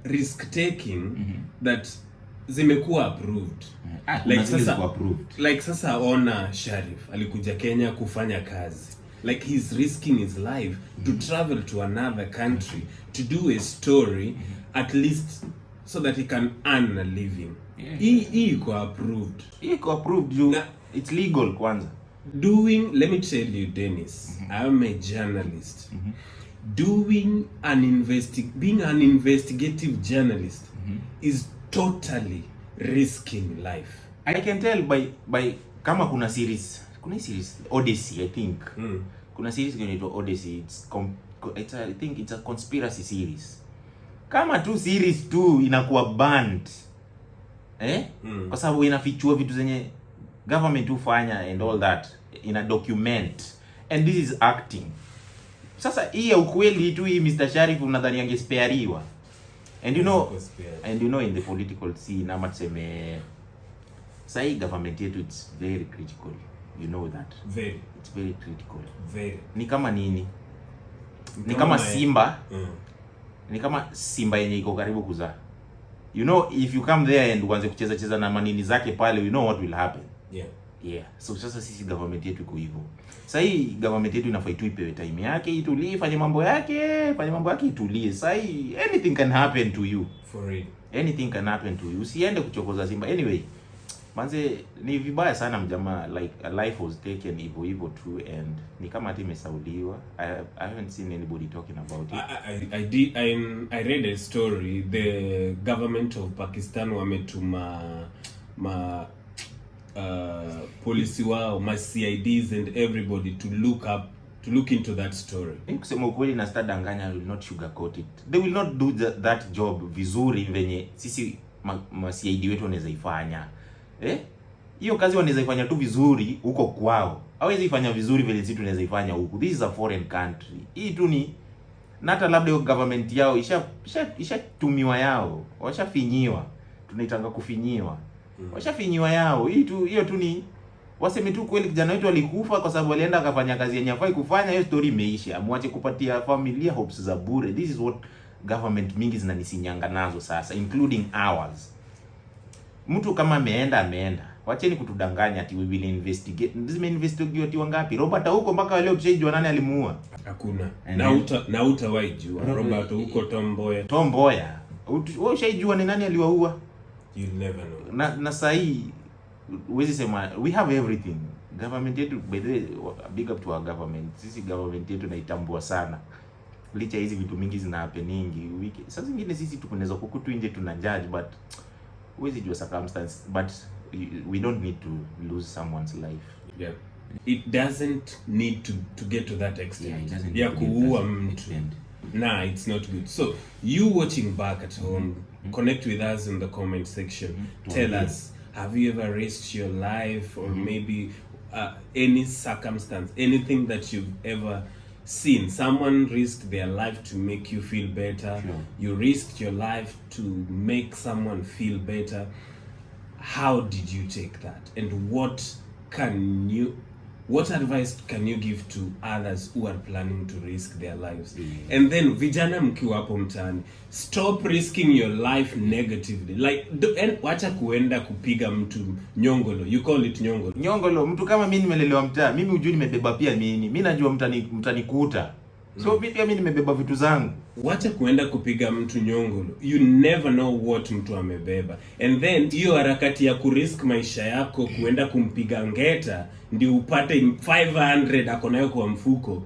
risk taking that zimekuwa approved. Like sasa ona Sharif alikuja Kenya kufanya kazi. Like he's risking his life to travel to another country to do a story at least so that he can earn a living. He iko approved. Iko approved you. It's legal kwanza. Let me tell you, Dennis, I'm a journalist. Being an investigative journalist is totally risking life. I can tell by kama kuna series Odyssey, I think. Kuna series inaitwa Odyssey. I think it's a conspiracy series. Kama tu series tu inakuwa banned. Kwa sababu inafichua vitu zenye government hufanya and all that in a document, and this is acting. Sasa hii ya ukweli tu hii Mr. Sharif unadhani angespeariwa. And you know in the political scene ama tuseme sai government yetu it's very critical. You know that. It's very critical. Ni kama nini? Ni kama Simba. Ni kama Simba yenye iko karibu kuzaa. You know if you come there and uanze kucheza na manini zake pale, you know what will happen. So sasa sisi government yetu iko hivyo. Sasa hii government yetu inafaa tu ipewe time yake, itulie, fanye mambo yake itulie. Sasa hii anything can happen to you. For real. Anything can happen to you. Usiende kuchokoza Simba. Anyway, manze ni vibaya sana mjamaa, like a life was taken hivyo too, and ni kama hata imesaudiwa. I haven't seen anybody talking about it. I read a story. The government of Pakistan wametuma policy wao, my CIDs and everybody to look into that story. Kusema ukweli na stadanganya will not sugarcoat it. They will not do that job vizuri venye sisi ma CID wetu wanaweza ifanya. Hiyo kazi wanaweza ifanya tu vizuri huko kwao. Hawezi ifanya vizuri vile sisi tunaweza ifanya huku. This is a foreign country. Hii tu ni hata labda hiyo government yao tumiwa yao. Washafinyiwa. Tunaitanga kufinyiwa. Washafinyiwa yao. Hiyo tu ni waseme tu kweli kijana wetu alikufa kwa sababu alienda akafanya kazi yenye hafai kufanya. Hiyo story imeisha. Amwache kupatia familia hopes za bure. This is what government mingi zinanisinyanga nazo sasa, including ours. Mtu kama ameenda. Wacheni kutudanganya ati we will investigate. Investigate wangapi? Robert huko mpaka leo tushajua nani alimuua. Hakuna. Na utawaijua. Robert huko Tomboya. Wewe ushajua ni nani aliwaua? You never know. Na sahi huwezi sema we have everything. Government yetu, by the way, big up to our government. Sisi government yetu naitambua sana. Licha hizi vitu mingi zina happeningi. Sasa zingine sisi tunaweza kukutu nje tuna judge, but huwezi jua circumstance, but we don't need to lose someone's life. It doesn't need to get to that extent. Yeah, it doesn't ya need to kuua get to that mtu. extent. Nah, it's not good. So you watching back at home, connect with us in the comment section. Tell us, have you ever risked your life, or maybe any circumstance, anything that you've ever seen? Someone risked their life to make you feel better. Sure. You risked your life to make someone feel better. How did you take that? And what advice can you give to others who are planning to risk their lives? And then vijana mkiwa hapo mtaani, stop risking your life negatively. Like wacha kuenda kupiga mtu nyongolo. You call it nyongolo. Nyongolo, mtu kama mimi nimelelewa mtaa. Mimi hujui nimebeba pia nini. Mimi najua mtanikuta. So pia mimi nimebeba vitu zangu. Wacha kuenda kupiga mtu nyongolo. You never know what mtu amebeba. And then hiyo harakati ya kurisk maisha yako kuenda kumpiga ngeta ndio upate 500 ako nayo kwa mfuko,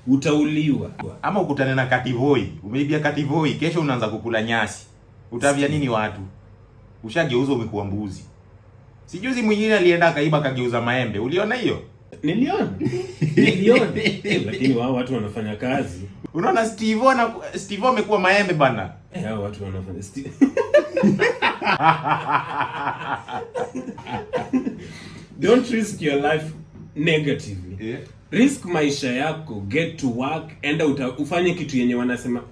utauliwa. Ama ukutane na kativoi, umeibia kativoi, kesho unaanza kukula nyasi. Utavia nini watu? Ushageuza umekuwa mbuzi. Sijuzi mwingine alienda akaiba akageuza maembe. Uliona hiyo? Niliona. Lakini wao watu wanafanya kazi. Unaona Steve amekuwa maembe bana. Hao watu wanafanya Don't risk your life negatively. Yeah. Risk maisha yako, get to work, enda ufanye kitu yenye wanasema.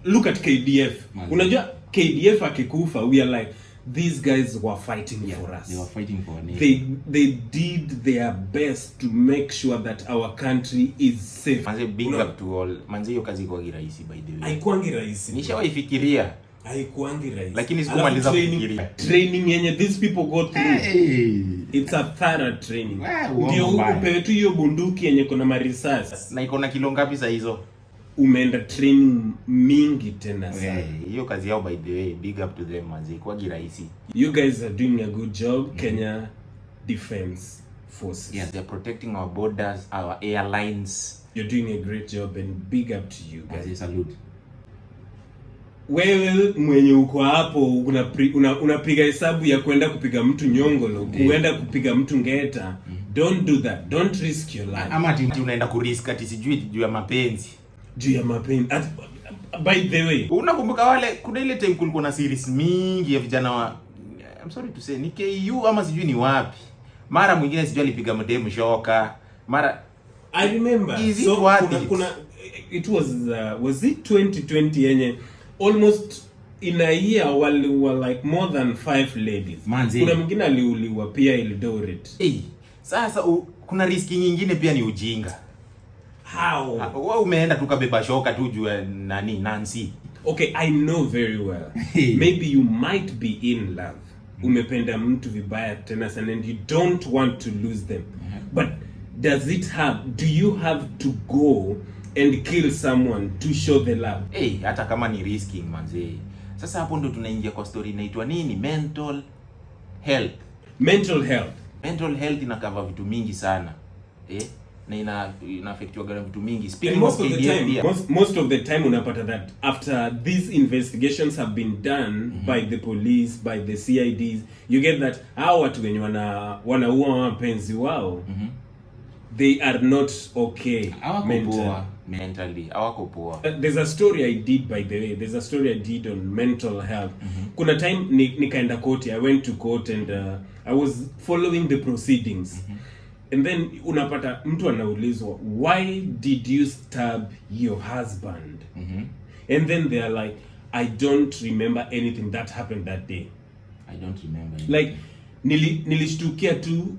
Look at KDF. Unajua KDF akikufa, we are like, these guys were fighting for us. They were fighting for our nation. They did their best to make sure that our country is safe. Manze, big up to all. Manze, hiyo kazi kwa rahisi by the way. Haikuangi rahisi. Nishawaifikiria. Haikuangi rahisi. Lakini sikumaliza kufikiria. Training yenye these people go through. Hey. It's a thorough training. Ndio upewe tu hiyo bunduki yenye kuna marisasi. Na iko na kilo ngapi za hizo? Umeenda training mingi tena sana. Hiyo kazi yao by the way, big up to them manze, kwa rahisi. You guys are doing a good job, Kenya Defense Forces. Yes, they're protecting our borders, our airlines. You're doing a great job and big up to you guys. As a salute. Wewe mwenye uko hapo unapiga hesabu ya kwenda kupiga mtu nyongolo, kuenda kupiga mtu ngeta. Don't do that. Don't risk your life. Ama ati unaenda kurisk ati sijui juu ya mapenzi. Juu ya mapenzi. By the way, unakumbuka wale kuna ile time kulikuwa na series mingi ya vijana wa, I'm sorry to say, ni KU ama sijui ni wapi. Mara mwingine sijui alipiga mdemu shoka. Mara I remember. So kuna it was it 2020 yenye almost in a year were like more than 5 ladies. Kuna mwingine aliuliwa pia Eldoret. Sasa kuna riski nyingine pia ni ujinga. How? Wewe umeenda tukabeba shoka tu juu nani Nancy. Okay, I know very well. Maybe you might be in love. Umependa mtu vibaya tena sana and you don't want to lose them. But do you have to go and kill someone to show the love? Hata kama ni risking manze. Sasa hapo ndo tunaingia kwa story inaitwa nini? Mental health. Mental health. Mental health inakava vitu mingi sana. Na ina affectiwa gana vitu mingi. Speaking most of the time unapata that after these investigations have been done by the police, by the CIDs, you get that hao watu wenye wanaua wapenzi wao, they are not okay mentally. Hawako poa. There's a story I did, by the way. There's a story I did on mental health. Kuna time nikaenda court. I went to court and I was following the proceedings. And then unapata mtu anaulizwa, why did you stab your husband? And then they are like, I don't remember anything that happened that day. I don't remember anything. Like nilishtukia tu,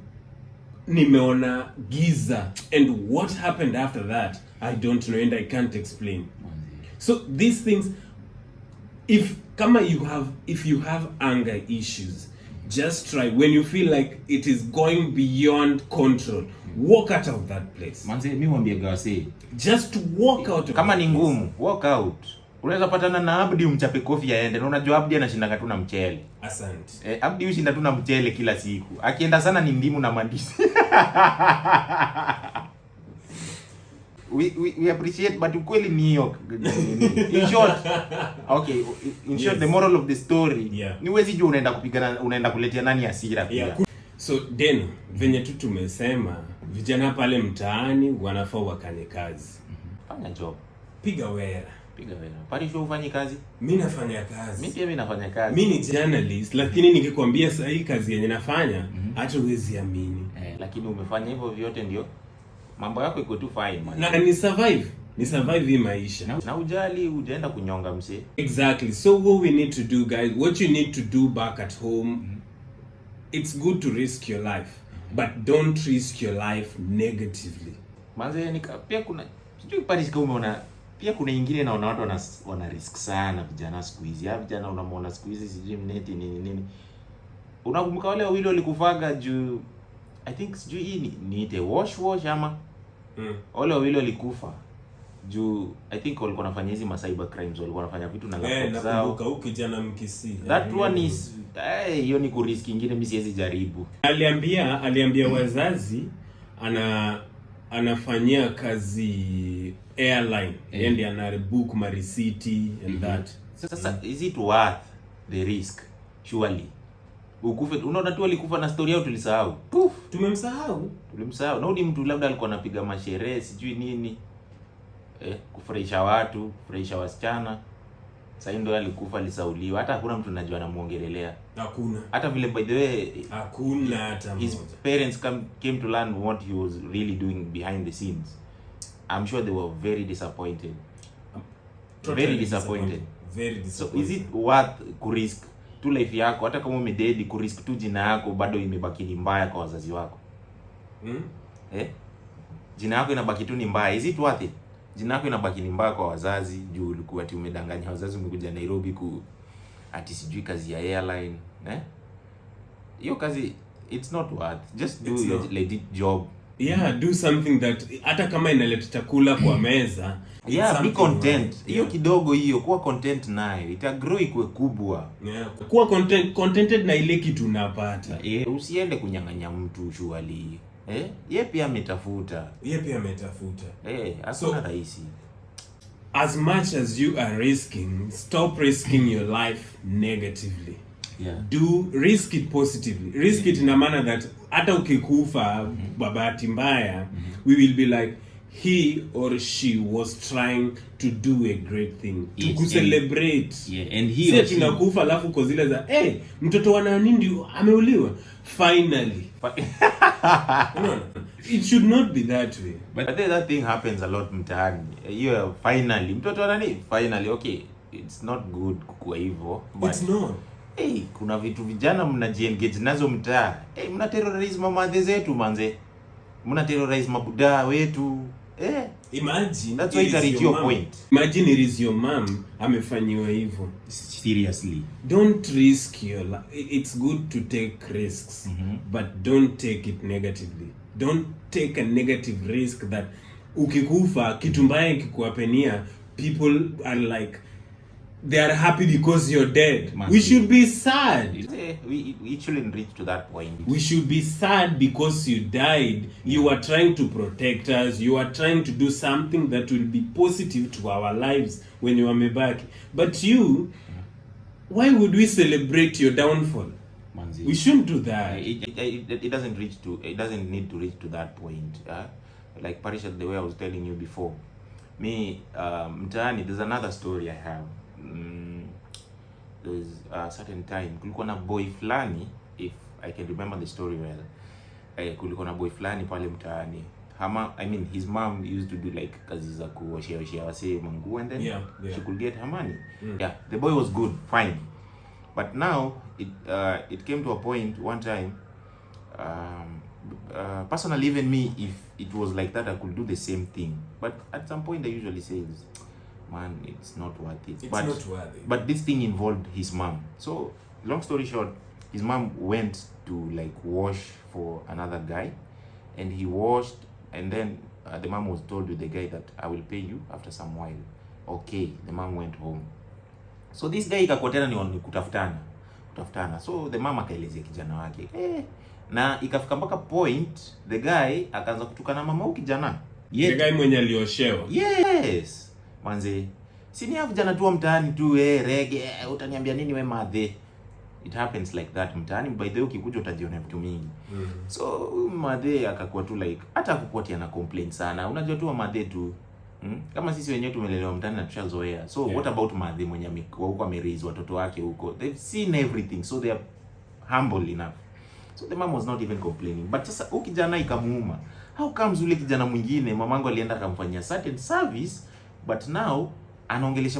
nimeona giza, and what happened after that I don't know and I can't explain. So these things, if you have anger issues, just try, when you feel like it is going beyond control, walk out of that place. Manze, mimi mwambie gawase, just walk out. Kama ni ngumu, walk out. Unaweza patana na Abdi umchape kofi aende. Na unajua Abdi anashinda tu na mchele. Asante. Abdi ushinda tu na mchele kila siku. Akienda sana ni ndimu na mandizi. We appreciate, but ukweli ni hiyo. In short, the moral of the story, ni wezi jua unaenda kupigana, unaenda kuletea nani hasira pia. So then venye tu tumesema, vijana pale mtaani wanafaa wakanye kazi. Fanya job. Piga wera. Piga wewe. Parisho ufanyi kazi? Mimi nafanya kazi. Mimi nafanya kazi. Mimi ni journalist, lakini nikikwambia sasa hii kazi yenye nafanya hata huwezi amini. Lakini umefanya hivyo vyote ndio mambo yako iko tu fine man. Na ni survive hii maisha. Na ujali ujaenda kunyonga msee. Exactly. So what we need to do, guys, what you need to do back at home, it's good to risk your life, but don't risk your life negatively. Manze pia kuna sijui Paris kama umeona pia kuna ingine naona watu wana risk sana vijana siku hizi. Vijana unamwona siku hizi sijui mneti nini. Unakumbuka wale wawili walikufaga juu I think sijui hii niite wash ama wale wawili walikufa juu I think walikuwa wanafanya hizi cyber crimes, walikuwa wanafanya vitu na laptop zao. Nakumbuka huko kijana Mkisii. That one is hiyo ni ku risk ingine mimi siwezi jaribu. Aliambia wazazi anafanyia kazi airline, and anarebook ma receipt and that. Sasa is it worth the risk? Surely. Ukufe, unaona tu alikufa na story yao tulisahau. Tulimsahau. Na ni mtu labda alikuwa anapiga masherehe sijui nini. Kufurahisha watu, kufurahisha wasichana. Sasa ndio alikufa, alisauliwa. Hata hakuna mtu anajua anamuongelelea. Hakuna. Hata vile by the way hakuna hata mmoja. His parents came to learn what he was really doing behind the scenes. I'm sure they were very disappointed. Very disappointed. So is it worth ku risk tu life yako hata kama umededi ku risk tu jina yako bado imebaki ni mbaya kwa wazazi wako? Jina yako inabaki tu ni mbaya. Is it worth it? Jina yako inabaki ni mbaya kwa wazazi juu ulikuwa ati umedanganya wazazi umekuja Nairobi ati sijui kazi ya airline, hiyo kazi it's not worth. Just do your legit job. Do something that hata kama inaleta chakula kwa meza. Be content. Hiyo kidogo hiyo kuwa content nayo ita grow ikue kubwa. Kuwa contented na ile kitu unapata. Usiende kunyang'anya mtu shughuli. Yeye pia ametafuta. Asona rahisi. As much as you are risking, stop risking your life negatively. Do risk it positively. Risk it in a manner that hata ukikufa bahati mbaya, we will be like he or she was trying to do a great thing. To celebrate. And he or she tunakufa alafu uko zile za mtoto wa nani ndio ameuliwa finally. It should not be that way. But that thing happens a lot mtaani. You finally mtoto wa nani finally, okay, it's not good kukua hivyo, but it's not. Kuna vitu vijana mnajiengage nazo mtaa. Mna terrorize madhe zetu manze. Mna terrorize mabuda wetu. Imagine that's why it is your point. Imagine it is your mom amefanyiwa hivyo. Seriously. Don't risk your life. It's good to take risks, but don't take it negatively. Don't take a negative risk that ukikufa kitu mbaya kikuapenia, people are like they are happy because you're dead. We should be sad. We shouldn't reach to that point. We should be sad because you died. You are trying to protect us. You are trying to do something that will be positive to our lives when you are back. But you, why would we celebrate your downfall? We shouldn't do that. It doesn't need to reach to that point. Like Parisha, the way I was telling you before. Me, mtaani, there's another story I have. There's a certain time kulikuwa na boy fulani, if I can remember the story well, kulikuwa na boy fulani pale mtaani. His mom used to do like kazi za kuoshea wase manguo, and then she could get her money. The boy was good, fine, but now it came to a point one time, personally even me, if it was like that I could do the same thing, but at some point I usually say, man, it's not worth it. Not worth it. But this thing involved his mom. So, long story short, his mom went to like wash for another guy, and he washed, and then the mom was told with the guy that I will pay you after some while. Okay, the mom went home. So this guy ikakuwa tena ni kutafutana. So the mom akaelezea kijana wake. Na ikafika mpaka point the guy akaanza kutukana mama huyu kijana. The guy mwenye alioshewa. Yes. Manze, sini ya vijana tu mtaani tu rege, utaniambia nini we madhe? It happens like that mtaani, by the way ukikuja utajiona vitu mingi. So madhe akakuwa tu like hata kukuatia na complain sana. Unajua tu madhe tu Kama sisi wenyewe tumelelewa mtaani na tushazoea. So what about madhi mwenye huko ameraise watoto wake huko? They've seen everything, so they are humble enough. So the mom was not even complaining. But sasa ukijana ikamuuma. How comes ule kijana mwingine mamangu alienda akamfanyia certain service, but now anaongelesha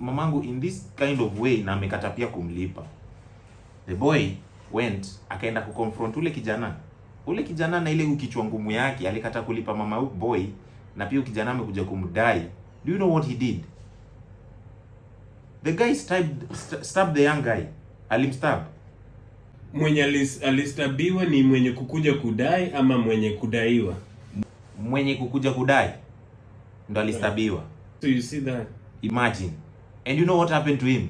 mamangu in this kind of way na amekata pia kumlipa. The boy went akaenda kuconfront ule kijana. Ule kijana na ile ukichwa ngumu yake alikata kulipa mama boy, na pia kijana amekuja kumdai. Do you know what he did? The guy stabbed the young guy. Alimstab. Mwenye alistabiwa ni mwenye kukuja kudai ama mwenye kudaiwa? Mwenye kukuja kudai ndo alistabiwa. So you see that? Imagine. And you know what happened to him?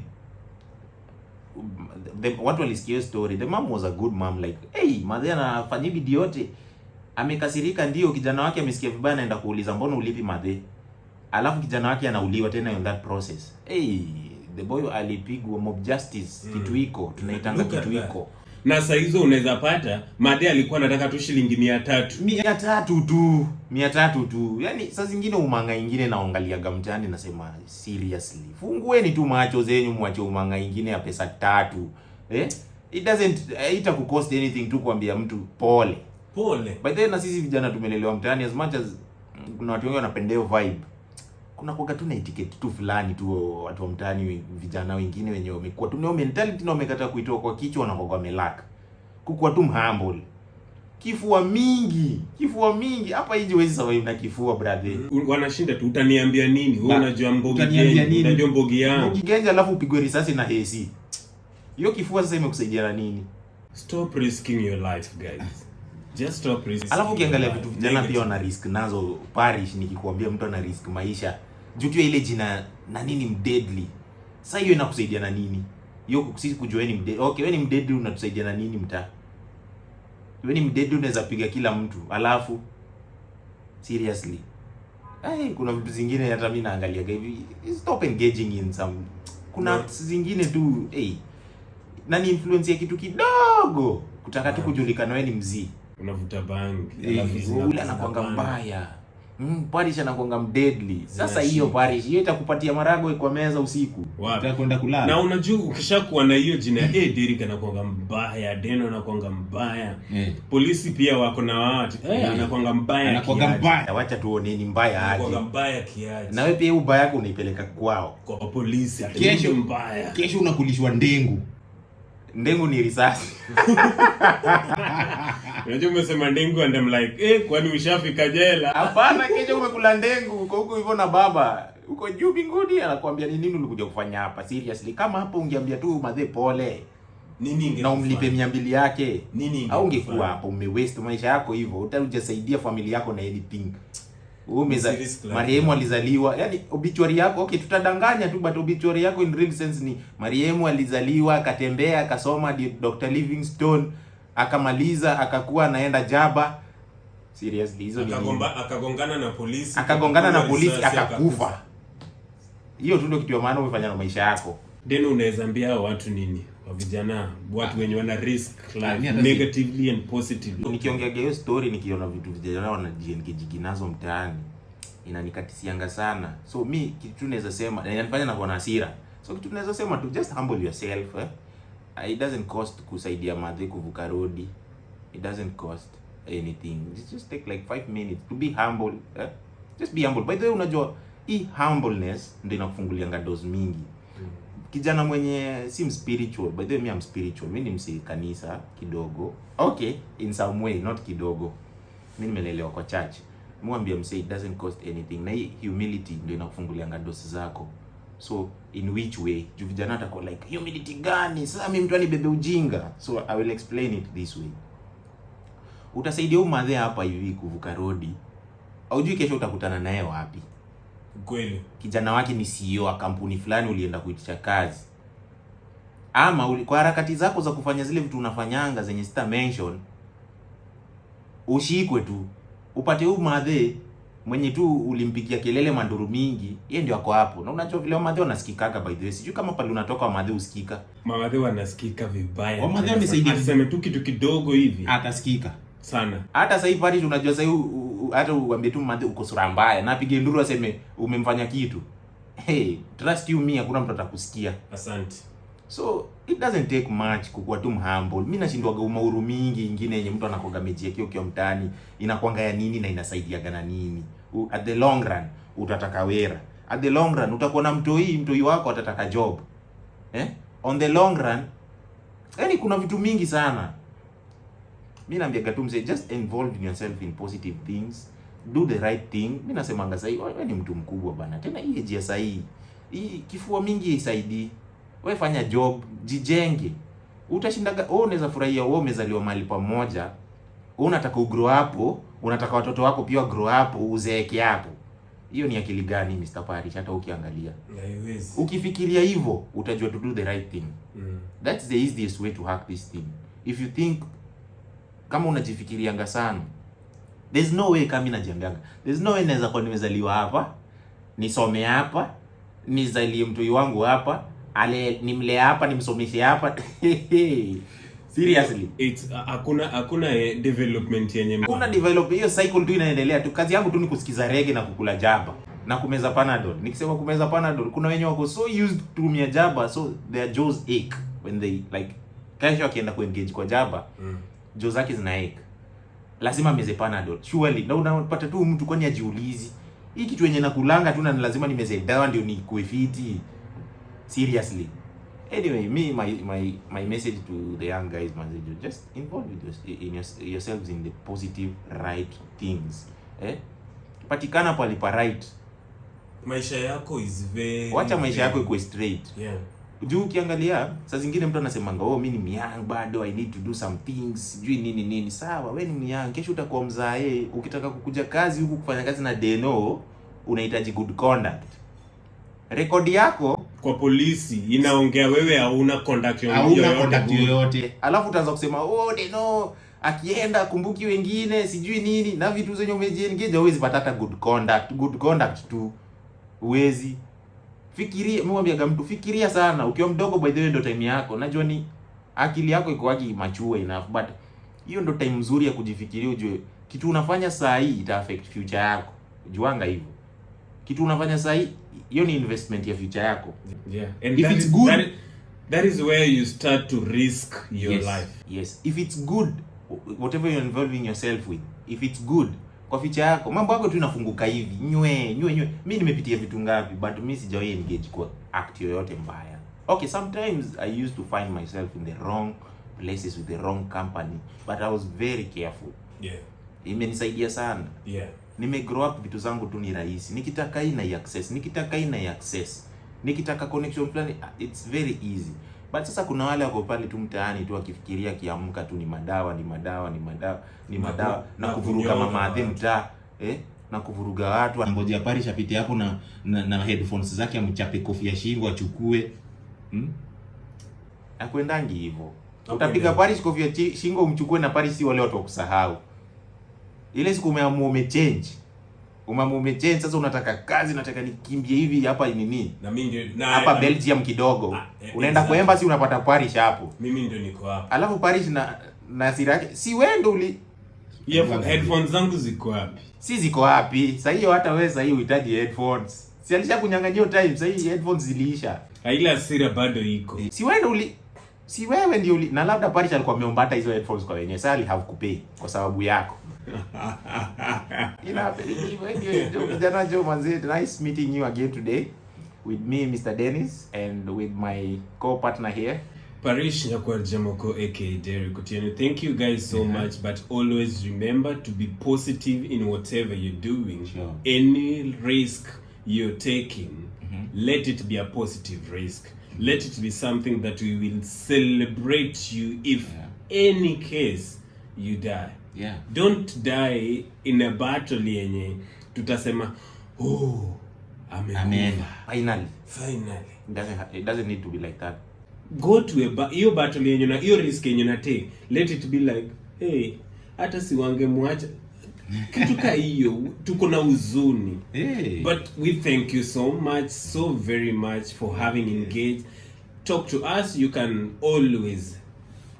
Watu walisikia story. The mom was a good mom, like, hey, madhe anafanya bidii yote. Amekasirika ndio, kijana wake amesikia vibaya, anaenda kuuliza mbona ulipi madhe? Alafu kijana wake anauliwa tena in that process. Hey, the boy alipigwa mob justice, kitu iko, tunaitanga kitu iko. Na saa hizo unaweza pata madhe alikuwa anataka tu shilingi 300. 300 tu. Yaani saa zingine umanga ingine naangaliaga mtaani nasema seriously. Fungueni tu macho zenyu mwache umanga ingine ya pesa 3. It doesn't cost anything tu kuambia mtu pole. By the way, na sisi vijana tumelelewa mtaani, as much as kuna watu wengi wanapendea vibe. Kuna kwa tu na etiquette tu fulani tu watu wa mtaani, vijana wengine wenye wamekuwa tu ndio mentality na wamekata kuitoa kwa kichwa na kwa melaka. Kukuwa tu humble. Kifua mingi. Hapa hizi wezi survive na kifua brother. Wanashinda tu utaniambia nini? Wewe unajua mbogi gani? Unajua mbogi yangu. Mbogi gani alafu upigwe risasi na hesi. Hiyo kifua sasa imekusaidia na nini? Stop risking your life, guys. Just stop risking. Alafu ukiangalia vitu vijana pia wana risk nazo. Parish nikikwambia mtu ana risk maisha. Juu ile jina na nini mdeadly. Sasa hiyo inakusaidia na nini? Hiyo sisi kujua ni mdeadly. Okay, wewe ni mdeadly unatusaidia na nini mtaa? Wewe ni mdeadly unaweza piga kila mtu. Alafu seriously. Kuna vitu zingine hata mimi naangalia hivi. Stop engaging in some. Kuna zingine tu nani influence ya kitu kidogo. Kutaka tu kujulikana wewe ni mzii. Unavuta bangi. Alafu ule anakuanga mbaya. Parish anakuanga mdeadly. Sasa hiyo parish hiyo itakupatia marago kwa meza usiku. Utakwenda kulala. Na unajua ukishakuwa na hiyo jina Derrick anakuanga mbaya, Deno anakuanga mbaya. Polisi pia wako na watu. Anakuanga mbaya. Anakuanga mbaya. Wacha tuoneni mbaya aje. Anakuanga mbaya kiaje. Na wewe pia ubaya yako unaipeleka kwao. Kwa polisi. Kesho mbaya. Kesho unakulishwa ndengu. Ndengu ni risasi. Unajua umesema ndengu and I'm like, kwani ushafika jela? Hapana, kesho umekula ndengu huko hivyo na baba. Uko juu mbinguni anakuambia ni nini ulikuja kufanya hapa? Seriously, kama hapo ungeambia tu madhe pole. Nini ingefanya? Na umlipe 200 yake. Nini ingefanya? Au ungekuwa hapo umewaste maisha yako hivyo, utajisaidia familia yako na anything. Mariemu alizaliwa, yani obituary yako, okay tutadanganya tu, but obituary yako in real sense ni Mariemu alizaliwa, akatembea, akasoma Dr. Livingstone, akamaliza, akakuwa anaenda Jaba. Seriously, hizo ni akagongana na polisi. Akakufa. Hiyo tu ndio kitu ya maana umefanya na maisha yako. Deno unaweza ambia watu nini? Wa vijana, watu wenye wana risk life negatively and positively. Nikiongea hiyo story, nikiona vitu vijana wanajiengage nazo mtaani, inanikatisianga sana. So mi kitu naweza sema, inanifanya na kuwa na hasira. So kitu naweza sema tu, just humble yourself. It doesn't cost kusaidia madhe kuvuka road. It doesn't cost anything. Just take like 5 minutes to be humble. Just be humble. By the way, unajua hii humbleness ndio inakufungulianga doors mingi. Kijana mwenye si spiritual, by the way, I'm spiritual. Mimi ni msi kanisa kidogo. Okay, in some way, not kidogo. Mimi nimelelewa kwa church. Mwambie msee it doesn't cost anything. Na hii humility ndio inakufungulianga doors zako. So in which way? Juu vijana watakuwa like humility gani? Sasa mimi mtu anibebe ujinga. So I will explain it this way. Utasaidia umadhe hapa hivi kuvuka road. Haujui kesho utakutana naye wapi. Kweli. Kijana wake ni CEO wa kampuni fulani ulienda kuitisha kazi. Ama kwa harakati zako za kufanya zile vitu unafanyanga zenye sita mention, ushikwe tu. Upate madhe mwenye tu ulimpigia kelele manduru mingi, yeye ndio ako hapo. Na unajua vile madhe wanasikikaga by the way. Sijui kama pale unatoka madhe usikika. Madhe wanasikika vibaya. Madhe amesaidia aseme tu kitu kidogo hivi. Atasikika sana. Hata sasa hivi pale unajua sasa hata uambie tu mmadhi uko sura mbaya na apige nduru aseme umemfanya kitu, hey, trust you me, hakuna mtu atakusikia. Asante. So it doesn't take much kukuwa tu humble. Mimi nashindwaga umauru mingi ingine yenye mtu anakoga mejiekeo kwa mtani inakuanga ya nini na inasaidiaga na nini. At the long run utataka wera. At the long run utakuwa na mtoi wako atataka job. On the long run, yani kuna vitu mingi sana. Mimi naambiaga tu mzee, just involve yourself in positive things. Do the right thing. Mimi nasemanga sasa wewe ni mtu mkubwa bana. Tena hii age sasa hii kifua mingi isaidii. Wewe fanya job, jijenge. Utashindaga, unaweza furahia wewe umezaliwa mahali pamoja. Unataka ugrow hapo, unataka watoto wako pia grow hapo, uzeeke hapo. Hiyo ni akili gani Mr. Parish hata ukiangalia? Haiwezi. Ukifikiria hivyo, utajua to do the right thing. That's the easiest way to hack this thing. If you think kama unajifikirianga sana, there's no way kama najiambianga. There's no way naweza kuwa nimezaliwa hapa, nisome hapa, nizalie mtoi wangu hapa, nimle hapa, nimsomeshe hapa. Seriously, it's hakuna development yenye hakuna develop. Hiyo cycle tu inaendelea tu. Kazi yangu tu ni kusikiza reggae na kukula jaba na kumeza Panadol. Nikisema kumeza Panadol, kuna wenye wako so used to tumia jaba, so their jaws ache when they like kesho akienda kuengage kwa jaba, jaws zake zina ache, lazima meze Panadol surely. Na unapata tu mtu kwani ajiulizi hii kitu yenye nakulanga tu na lazima nimeze dawa ndio nikuwe fiti. Seriously. Anyway, my message to the young guys, man, just involve yourselves in the positive, right things. Patikana palipa right. Maisha yako is very, wacha maisha yako ikuwe straight. Yeah. Juu ukiangalia saa zingine mtu anasemanga mimi ni young bado, I need to do some things, sijui nini. Sawa, wewe ni young, kesho utakuwa mzae. Ukitaka kukuja kazi huku kufanya kazi na deno, unahitaji good conduct. Rekodi yako kwa polisi inaongea wewe hauna conduct yoyote. Alafu utaanza kusema deno akienda kumbuki wengine sijui nini na vitu zenye umejiengage, huwezi pata hata good conduct tu huwezi. Fikiria, mwambiaga mtu fikiria sana ukiwa mdogo, by the way ndo time yako. Najua ni akili yako iko wapi mature enough, but hiyo ndo time nzuri ya kujifikiria, ujue kitu unafanya saa hii ita affect future yako. Juanga hivyo. Kitu unafanya saa hii hiyo ni investment ya future yako. Yeah. And if it's good, that is where you start to risk your life. Yes. If it's good, whatever you're involving yourself with, if it's good kwa future yako, mambo yako tu inafunguka hivi. Nywe. Mimi nimepitia vitu ngapi, but mimi sijawahi engage kwa act yoyote mbaya. Okay, sometimes I used to find myself in the wrong places with the wrong company, but I was very careful. Yeah. Imenisaidia sana. Yeah. Grow up vitu zangu tu ni rahisi. Nikitaka hii na access. Nikitaka connection plan, it's very easy. But sasa kuna wale wako pale tu mtaani tu akifikiria kiamka tu ni madawa na kuvuruga mamadhi mtaa, na kuvuruga watu. Ngoja Parish apite hapo na headphones zake amchape kofia shingo achukue. Akwendangi hivyo. Utapiga Parish kofia shingo umchukue, na Parish si wale watu wa kusahau. Ile siku umeamua umechange. Sasa unataka kazi, nataka nikimbie hivi hapa nini? Na mimi ndio hapa Belgium kidogo. Unaenda kwa embassy unapata Parish hapo. Mimi ndio niko hapa. Alafu Parish na siri yake. Si wewe ndio headphones zangu ziko wapi? Si ziko wapi? Sasa hiyo hata wewe sasa hiyo uhitaji headphones. Si alishakunyang'anyia time, sasa hii headphones ziliisha. Ile asira bado iko. Si wewe ndio na labda Parish alikuwa ameomba hata hizo headphones kwa wenyewe. Sasa have kupay kwa sababu yako. Joe manzi, nice meeting you again today with me, Mr. Dennis, and with my co-partner here, Parish Nyakwa Jamoko aka Derek Otieno. Thank you guys so much, but always remember to be positive in whatever you're doing. Sure. Any risk you're taking, let it be a positive risk. Let it be something that we will celebrate you if any case you die. Yeah. Don't die in a battle yenye tutasema amen. Finally. It doesn't need to be like that. Go to hiyo battle yenye na hiyo risk yenye na take. Let it be like, hey, hata si wangemwacha kitu ka hiyo, tuko na huzuni. Hey. But we thank you so very much for having engaged. Talk to us. You can always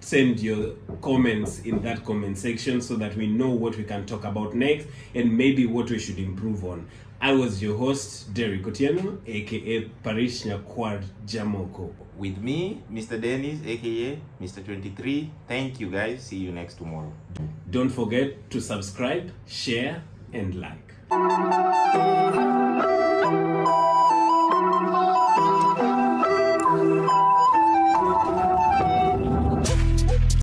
send your comments in that comment section so that we know what we can talk about next and maybe what we should improve on. I was your host, Derek Otieno, aka Parish Nyakwad Jamoko. With me, Mr. Dennis, aka Mr. 23. Thank you guys. See you next tomorrow. Don't forget to subscribe, share, and like.